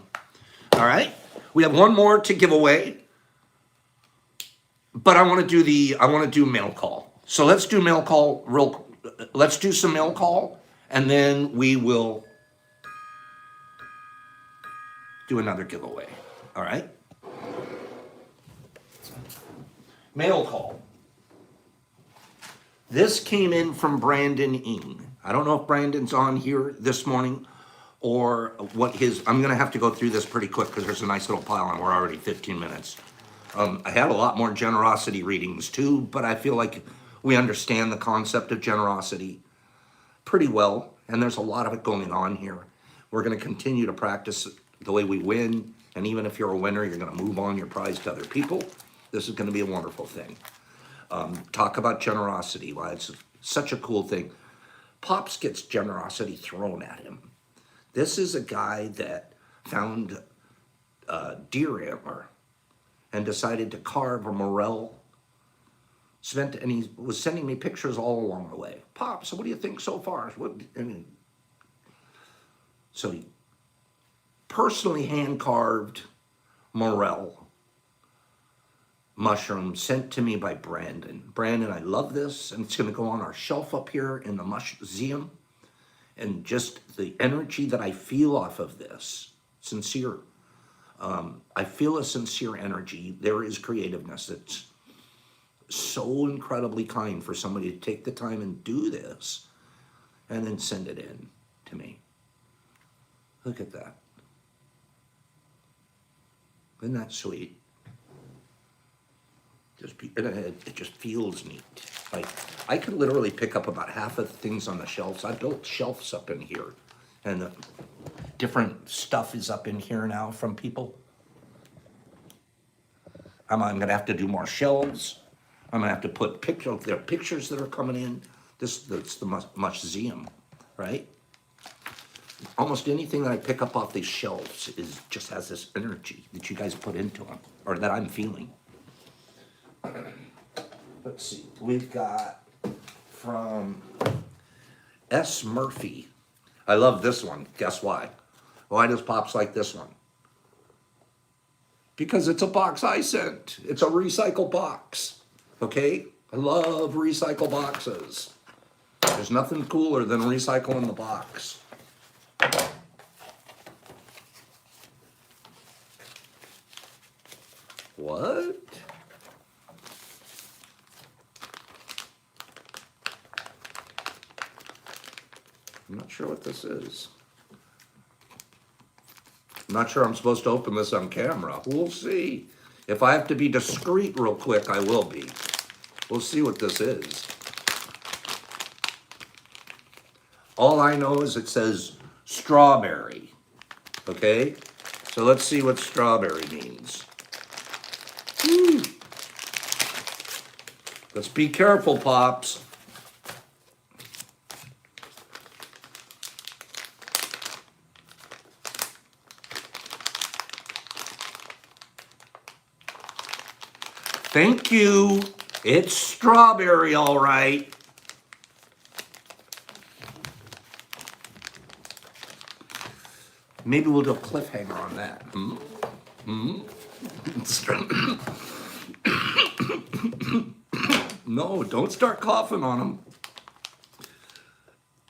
All right. We have one more to give away, but I want to do mail call. So let's do mail call let's do some mail call, and then we will do another giveaway. All right. Mail call. This came in from Brandon Ing. I don't know if Brandon's on here this morning or what I'm going to have to go through this pretty quick because there's a nice little pile and we're already 15 minutes. I had a lot more generosity readings too, but I feel like we understand the concept of generosity pretty well, and there's a lot of it going on here. We're going to continue to practice the way we win, and even if you're a winner, you're going to move on your prize to other people. This is going to be a wonderful thing. Talk about generosity, why it's such a cool thing. Pops gets generosity thrown at him. This is a guy that found deer antler and decided to carve a morel. And he was sending me pictures all along the way. Pops, so what do you think so far? So he personally hand-carved morel mushroom sent to me by Brandon. Brandon, I love this, and it's going to go on our shelf up here in the museum. And just the energy that I feel off of this, sincere. I feel a sincere energy. There is creativeness. It's so incredibly kind for somebody to take the time and do this and then send it in to me. Look at that. Isn't that sweet? It just feels neat. Like, I could literally pick up about half of the things on the shelves. I built shelves up in here, and the different stuff is up in here now from people. I'm going to have to do more shelves. I'm going to have to put pictures. There are pictures that are coming in. That's the museum, right? Almost anything that I pick up off these shelves just has this energy that you guys put into them, or that I'm feeling. Let's see. We've got from S. Murphy. I love this one. Guess why? Why does Pops like this one? Because it's a box I sent. It's a recycle box. Okay? I love recycle boxes. There's nothing cooler than recycling the box. What? I'm not sure what this is. I'm not sure I'm supposed to open this on camera. We'll see. If I have to be discreet real quick, I will be. We'll see what this is. All I know is it says strawberry. Okay? So let's see what strawberry means. Woo. Let's be careful, Pops. Thank you. It's strawberry, all right. Maybe we'll do a cliffhanger on that. No, don't start coughing on them.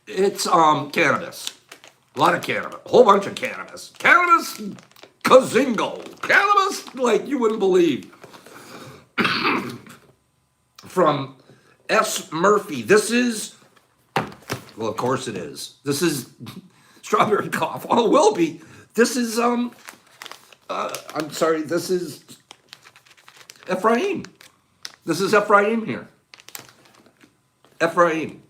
It's cannabis. A lot of cannabis. A whole bunch of cannabis. Cannabis Kazingo. Cannabis like you wouldn't believe. From S. Murphy. This is, well, of course it is. This is strawberry cough. Oh, it will be. This is, I'm sorry, this is Ephraim. This is Ephraim here. Ephraim.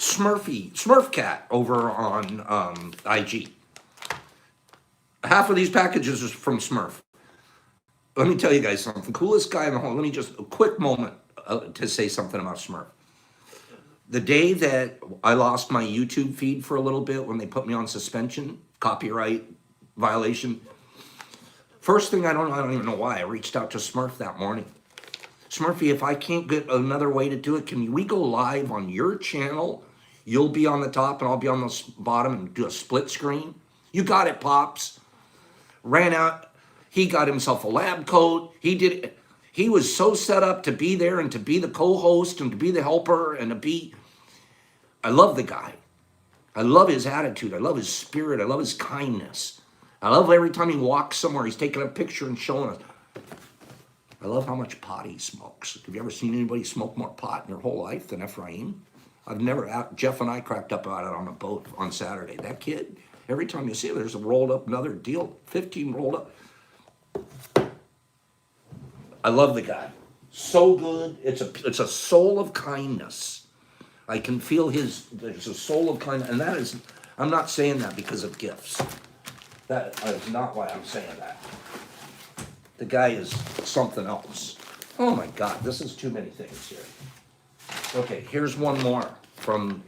Smurf Cat over on IG. Half of these packages is from Smurf. Let me tell you guys something. Coolest guy in the whole. Let me just a quick moment to say something about Smurf. The day that I lost my YouTube feed for a little bit when they put me on suspension, copyright violation. First thing I don't even know why. I reached out to Smurf that morning. Smurfy, if I can't get another way to do it, can we go live on your channel? You'll be on the top and I'll be on the bottom and do a split screen. You got it, Pops. Ran out. He got himself a lab coat. He did it. He was so set up to be there and to be the co-host and to be the helper and to be. I love the guy. I love his attitude. I love his spirit. I love his kindness. I love every time he walks somewhere, he's taking a picture and showing us. I love how much pot he smokes. Have you ever seen anybody smoke more pot in their whole life than Ephraim? I've never, Jeff and I cracked up about it on a boat on Saturday. That kid, every time you see him, there's a rolled up, another deal, 15 rolled up. I love the guy. So good. It's a soul of kindness. I can feel there's a soul of kindness. And that is, I'm not saying that because of gifts. That is not why I'm saying that. The guy is something else. Oh my God, this is too many things here. Okay, here's one more from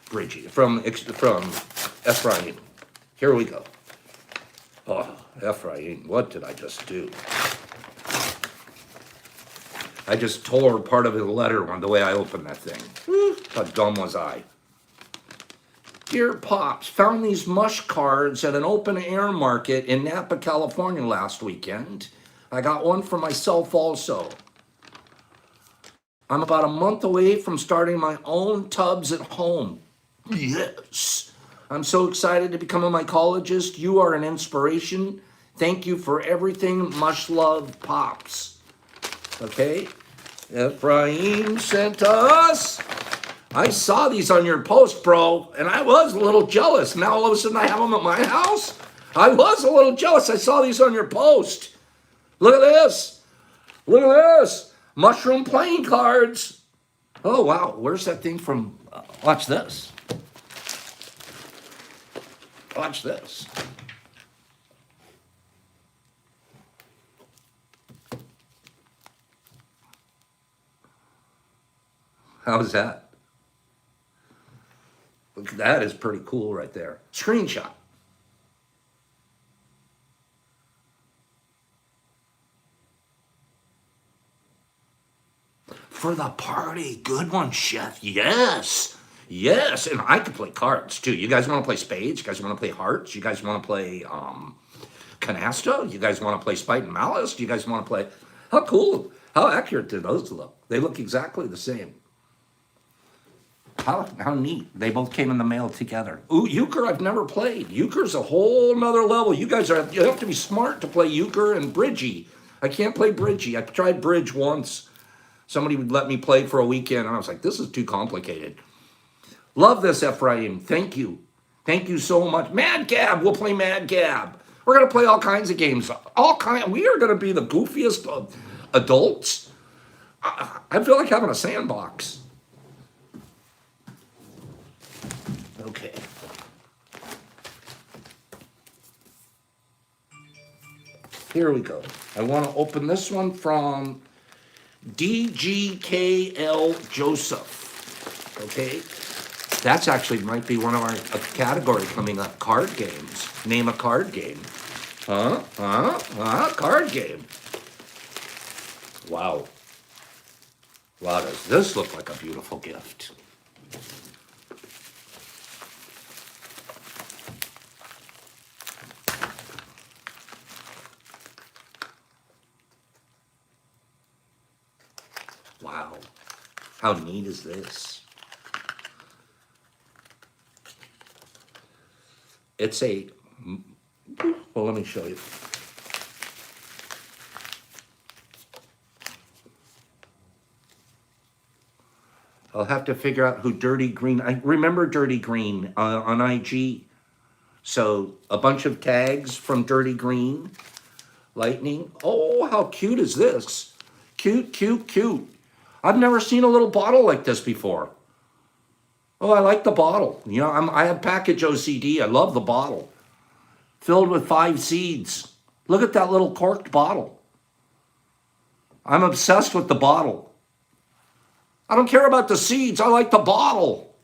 Bridgie, from Ephraim. Here we go. Oh, Ephraim, what did I just do? I just tore part of his letter on the way I opened that thing. How dumb was I? Dear Pops, found these mush cards at an open air market in Napa, California last weekend. I got one for myself also. I'm about a month away from starting my own tubs at home. Yes. I'm so excited to become a mycologist. You are an inspiration. Thank you for everything. Much love, Pops. Okay? Ephraim sent us. I saw these on your post, bro, and I was a little jealous. Now all of a sudden I have them at my house. I was a little jealous. I saw these on your post. Look at this. Look at this. Mushroom playing cards. Oh, wow. Where's that thing from? Watch this. Watch this. How's that? Look, that is pretty cool right there. Screenshot. For the party. Good one, Chef. Yes. Yes. And I could play cards too. You guys want to play spades? You guys want to play hearts? You guys want to play canasta? You guys want to play spite and malice? Do you guys want to play? How cool. How accurate do those look? They look exactly the same. How neat. They both came in the mail together. Ooh, euchre I've never played. Euchre's a whole nother level. You have to be smart to play euchre and bridgie. I can't play bridgie. I tried bridge once. Somebody would let me play for a weekend, and I was like, this is too complicated. Love this, Ephraim. Thank you. Thank you so much. Mad Gab. We'll play Mad Gab. We're going to play all kinds of games. We are going to be the goofiest of adults. I feel like having a sandbox. Okay. Here we go. I want to open this one from DGKL Joseph. Okay. That's actually might be one of our category coming up. Card games. Name a card game. Card game. Wow. Wow, does this look like a beautiful gift? Wow. How neat is this? It's well, let me show you. I'll have to figure out who Dirty Green, I remember Dirty Green on IG. So a bunch of tags from Dirty Green, Lightning. Oh, how cute is this? Cute, cute, cute. I've never seen a little bottle like this before. Oh, I like the bottle. You know, I have package OCD. I love the bottle. Filled with 5 seeds. Look at that little corked bottle. I'm obsessed with the bottle. I don't care about the seeds. I like the bottle.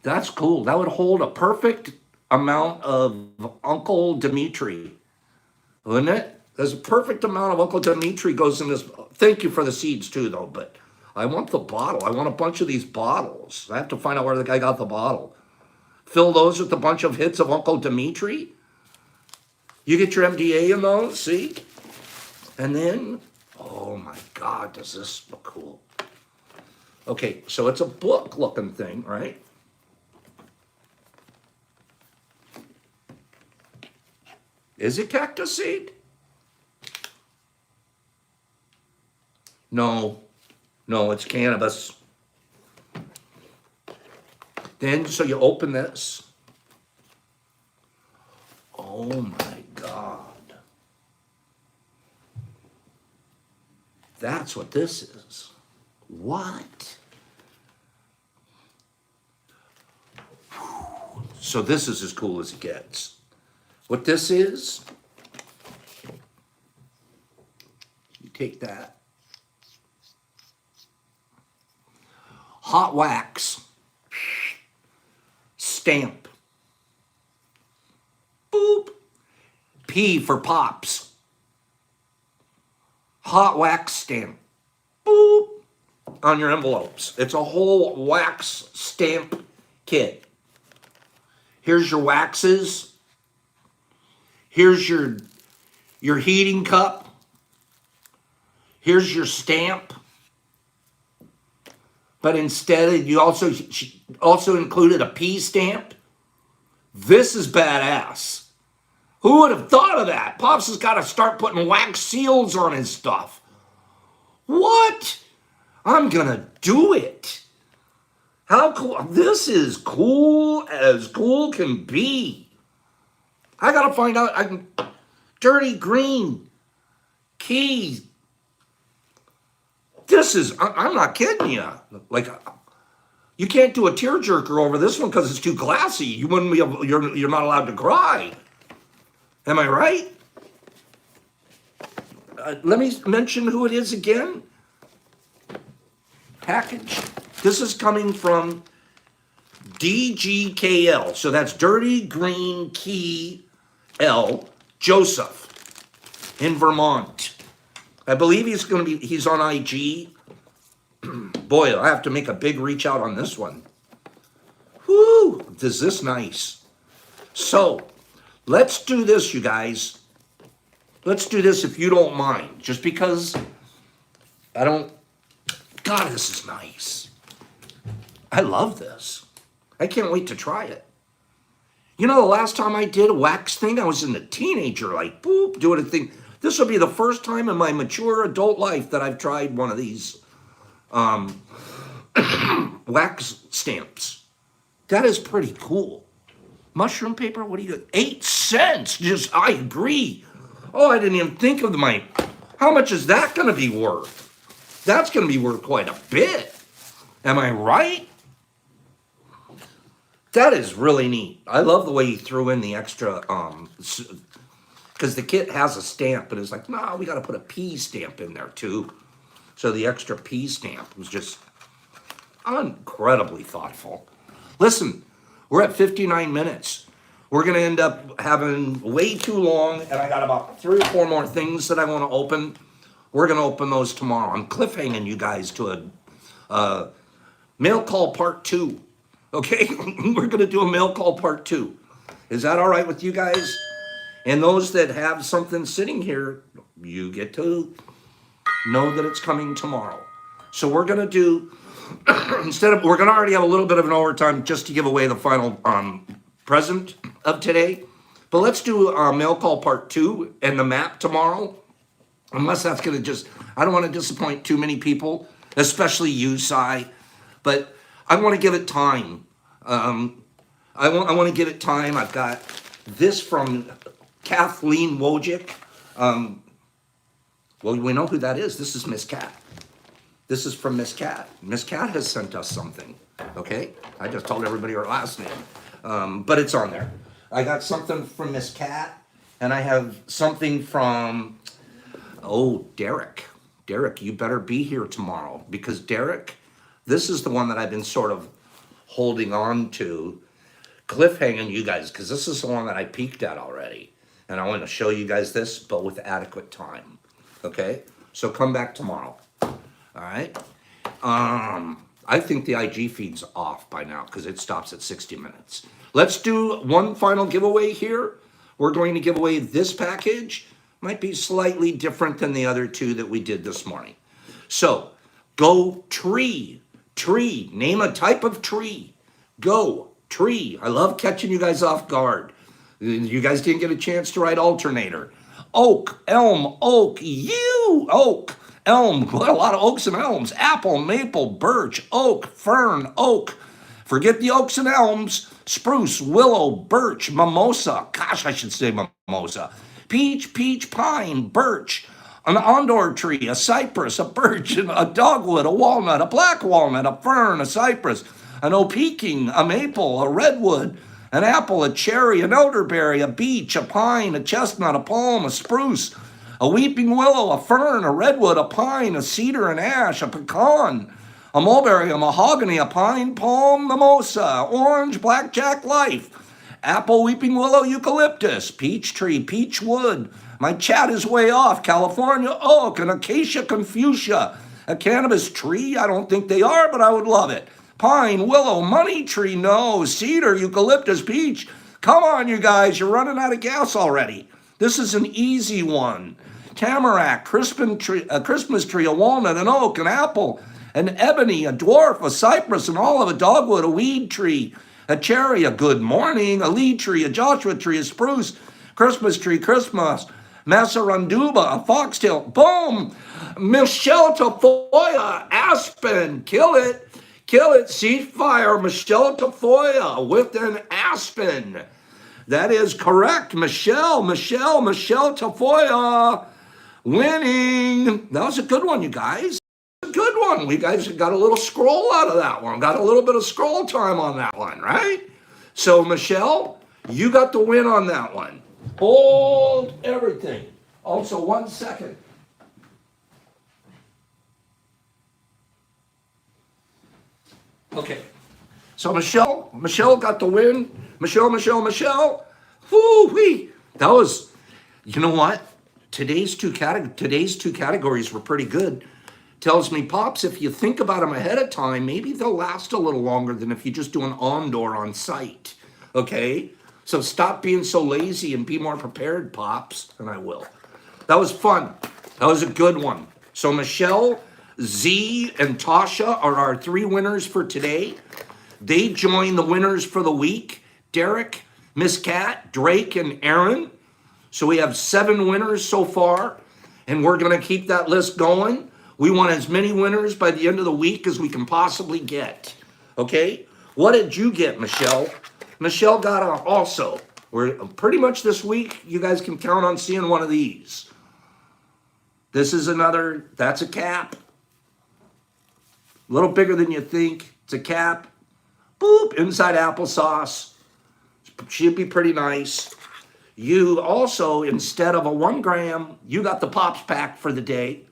That's cool. That would hold a perfect amount of Uncle Dimitri, wouldn't it? There's a perfect amount of Uncle Dimitri goes in this. Thank you for the seeds too, though, but I want the bottle. I want a bunch of these bottles. I have to find out where the guy got the bottle. Fill those with a bunch of hits of Uncle Dimitri. You get your MDA in those, see? And then, oh my God, does this look cool? Okay, so it's a book looking thing, right? Is it cactus seed? No, it's cannabis. Then, so you open this. Oh my God. That's what this is. What? So this is as cool as it gets. What this is, you take that. Hot wax. Stamp. Boop. P for pops. Hot wax stamp. Boop. On your envelopes. It's a whole wax stamp kit. Here's your waxes. Here's your heating cup. Here's your stamp. But instead, you also included a P stamp. This is badass. Who would have thought of that? Pops has got to start putting wax seals on his stuff. What? I'm gonna do it. How cool? This is cool as cool can be. I gotta find out. Dirty green keys. This is. I'm not kidding you. Like, you can't do a tearjerker over this one because it's too glassy. You wouldn't be able. You're not allowed to cry. Am I right? Let me mention who it is again. Package. This is coming from DGKL. So that's Dirty Green Key L. Joseph in Vermont. I believe he's on IG. Boy, I have to make a big reach out on this one. Whoo, is this nice. So, let's do this, you guys. Let's do this if you don't mind. Just because God, this is nice. I love this. I can't wait to try it. You know, the last time I did a wax thing, I was in a teenager, like, boop, doing a thing. This will be the first time in my mature adult life that I've tried one of these wax stamps. That is pretty cool. Mushroom paper, what do you do? 8 cents. Just, I agree. Oh, I didn't even think of how much is that going to be worth? That's going to be worth quite a bit. Am I right? That is really neat. I love the way you threw in the extra, because the kit has a stamp, but it's like, no, we got to put a P stamp in there too. So the extra P stamp was just incredibly thoughtful. Listen, we're at 59 minutes. We're going to end up having way too long, and I got about 3 or 4 more things that I want to open. We're going to open those tomorrow. I'm cliffhanging you guys to a mail call part 2. Okay? We're going to do a mail call part 2. Is that all right with you guys? And those that have something sitting here, you get to know that it's coming tomorrow. So we're going to do, we're going to already have a little bit of an overtime just to give away the final present of today. But let's do mail call part 2 and the map tomorrow. Unless that's going to I don't want to disappoint too many people, especially you, Cy. But I want to give it time. I want to give it time. I've got this from Kathleen Wojcik. Well, we know who that is. This is Miss Cat. This is from Miss Cat. Miss Cat has sent us something, okay? I just told everybody her last name, but it's on there. I got something from Miss Cat, and I have something from, oh, Derek. Derek, you better be here tomorrow, because Derek, this is the one that I've been sort of holding on to, cliffhanging you guys, because this is the one that I peeked at already. And I want to show you guys this, but with adequate time, okay? So come back tomorrow. All right. I think the IG feed's off by now because it stops at 60 minutes. Let's do one final giveaway here. We're going to give away this package. Might be slightly different than the other two that we did this morning. So go tree. Tree. Name a type of tree. Go tree. I love catching you guys off guard. You guys didn't get a chance to write alternator. Oak, elm, oak, yew, oak. Elm, what a lot of oaks and elms. Apple, maple, birch, oak, fern, oak. Forget the oaks and elms. Spruce, willow, birch, mimosa. Gosh, I should say mimosa. Peach, peach, pine, birch. An ondor tree, a cypress, a birch, a dogwood, a walnut, a black walnut, a fern, a cypress, an oak-peking, a maple, a redwood, an apple, a cherry, an elderberry, a beech, a pine, a chestnut, a palm, a spruce, a weeping willow, a fern, a redwood, a pine, a cedar, an ash, a pecan, a mulberry, a mahogany, a pine, palm, mimosa, orange, blackjack, life, apple, weeping willow, eucalyptus, peach tree, peach wood. My chat is way off. California oak, an acacia confucia, a cannabis tree. I don't think they are, but I would love it. Pine, willow, money tree, no, cedar, eucalyptus, peach. Come on, you guys, you're running out of gas already. This is an easy one. Tamarack, a Christmas tree, a walnut, an oak, an apple, an ebony, a dwarf, a cypress, an olive, a dogwood, a weed tree, a cherry, a good morning, a lead tree, a Joshua tree, a spruce, Christmas tree, Christmas, Masaranduba, a foxtail, boom, Michelle Tafoya, aspen, kill it, ceasefire, Michelle Tafoya with an aspen. That is correct, Michelle Tafoya, winning. That was a good one, you guys. A good one. We guys got a little scroll out of that one. Got a little bit of scroll time on that one, right? So, Michelle, you got the win on that one. Hold everything. Also, 1 second. Okay. So, Michelle got the win. Michelle. Woo-wee. That was, you know what? Today's two categories were pretty good. Tells me, Pops, if you think about them ahead of time, maybe they'll last a little longer than if you just do an on-door on site. Okay? So stop being so lazy and be more prepared, Pops. And I will. That was fun. That was a good one. So Michelle, Z, and Tasha are our 3 winners for today. They join the winners for the week. Derek, Miss Cat, Drake, and Aaron. So we have 7 winners so far, and we're going to keep that list going. We want as many winners by the end of the week as we can possibly get. Okay? What did you get, Michelle? Michelle got also. We're pretty much this week, you guys can count on seeing one of these. This is another, that's a cap. A little bigger than you think. It's a cap. Boop, inside applesauce. Should be pretty nice. You also, instead of a 1 gram, you got the Pops pack for the day.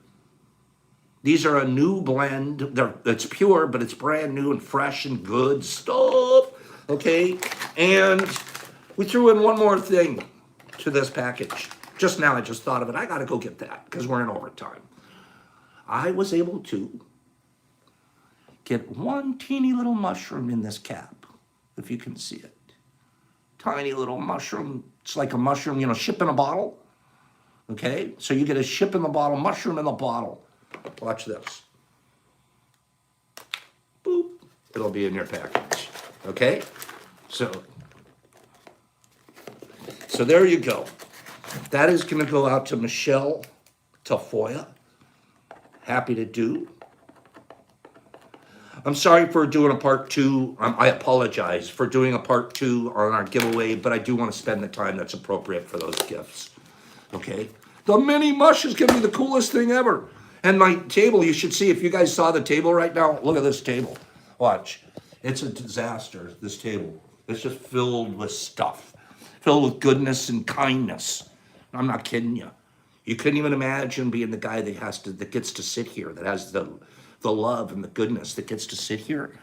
These are a new blend. It's pure, but it's brand new and fresh and good stuff. Okay? And we threw in one more thing to this package. Just now, I just thought of it. I got to go get that because we're in overtime. I was able to get one teeny little mushroom in this cap, if you can see it. Tiny little mushroom. It's like a mushroom, ship in a bottle. Okay? So you get a ship in the bottle, mushroom in the bottle. Watch this. Boop. It'll be in your package. Okay? So there you go. That is going to go out to Michelle Tafoya. Happy to do. I'm sorry for doing a part 2. I apologize for doing a part 2 on our giveaway, but I do want to spend the time that's appropriate for those gifts. Okay? The mini mush is going to be the coolest thing ever. And my table, you should see, if you guys saw the table right now, look at this table. Watch. It's a disaster, this table. It's just filled with stuff, filled with goodness and kindness. I'm not kidding you. You couldn't even imagine being the guy that gets to sit here, that has the love and the goodness, that gets to sit here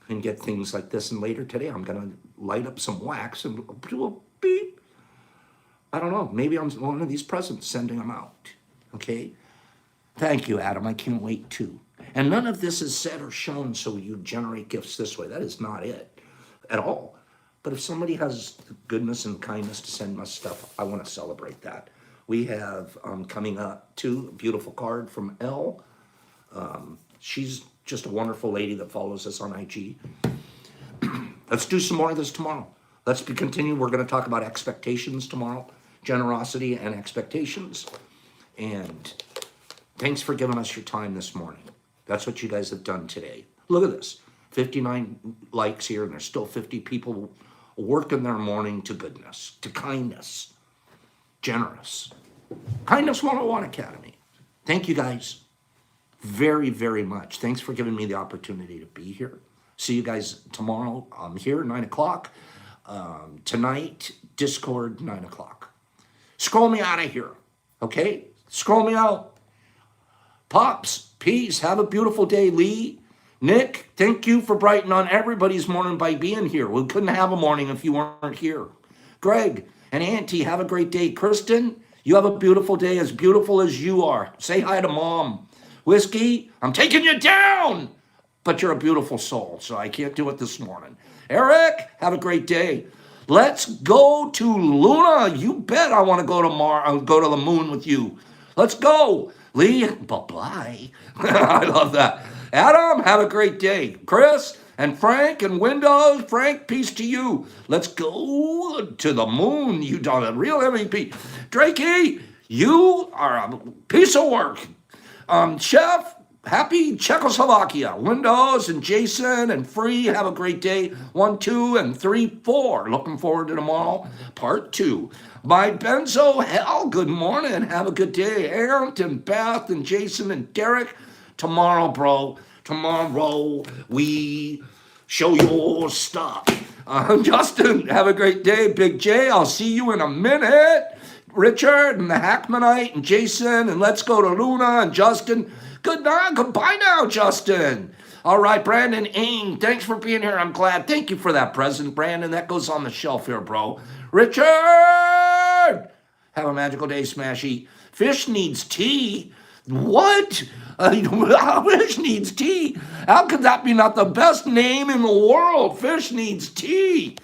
and get things like this. And later today, I'm gonna light up some wax and do a beep. I don't know, maybe I'm one of these presents sending them out, okay? Thank you, Adam, I can't wait to. And none of this is said or shown so you generate gifts this way. That is not it at all. But if somebody has the goodness and kindness to send us stuff, I want to celebrate that. We have coming up too, a beautiful card from Elle. She's just a wonderful lady that follows us on IG. Let's do some more of this tomorrow. Let's continue. We're going to talk about expectations tomorrow, generosity and expectations. And thanks for giving us your time this morning. That's what you guys have done today. Look at this, 59 likes here, and there's still 50 people working their morning to goodness, to kindness, generous. Kindness 101 Academy. Thank you guys very, very much. Thanks for giving me the opportunity to be here. See you guys tomorrow. I'm here, 9 o'clock. Tonight, Discord, 9 o'clock. Scroll me out of here, okay? Scroll me out. Pops, peace, have a beautiful day, Lee. Nick, thank you for brightening on everybody's morning by being here. We couldn't have a morning if you weren't here. Greg and Auntie, have a great day. Kristen, you have a beautiful day, as beautiful as you are. Say hi to Mom. Whiskey, I'm taking you down, but you're a beautiful soul, so I can't do it this morning. Eric, have a great day. Let's go to Luna. You bet I want to go to go to the moon with you. Let's go. Lee, bye-bye. I love that. Adam, have a great day. Chris and Frank and Windows. Frank, peace to you. Let's go to the moon. You done a real MVP. Drakey, you are a piece of work. Chef, happy Czechoslovakia. Windows and Jason and Free, have a great day. 1, 2, and 3, 4. Looking forward to tomorrow, part 2. My Benzo Hell, good morning. Have a good day. Aaron and Beth and Jason and Derek. Tomorrow, bro. Tomorrow we show your stuff. Justin, have a great day. Big J, I'll see you in a minute. Richard and the Hackmanite and Jason, and let's go to Luna and Justin. Good night. Goodbye now, Justin. All right, Brandon Ing, thanks for being here. I'm glad. Thank you for that present, Brandon. That goes on the shelf here, bro. Richard, have a magical day, Smashy. Fish needs tea. What? Fish needs tea. How could that be not the best name in the world? Fish needs tea.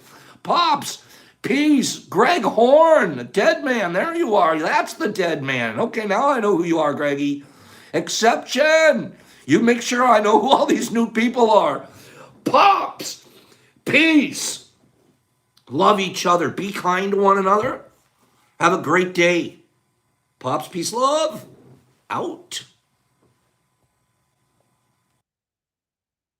Pops, peace. Greg Horn, the dead man. There you are. That's the dead man. Okay, now I know who you are, Greggy. Exception. You make sure I know who all these new people are. Pops, peace. Love each other. Be kind to one another. Have a great day. Pops, peace, love. Out.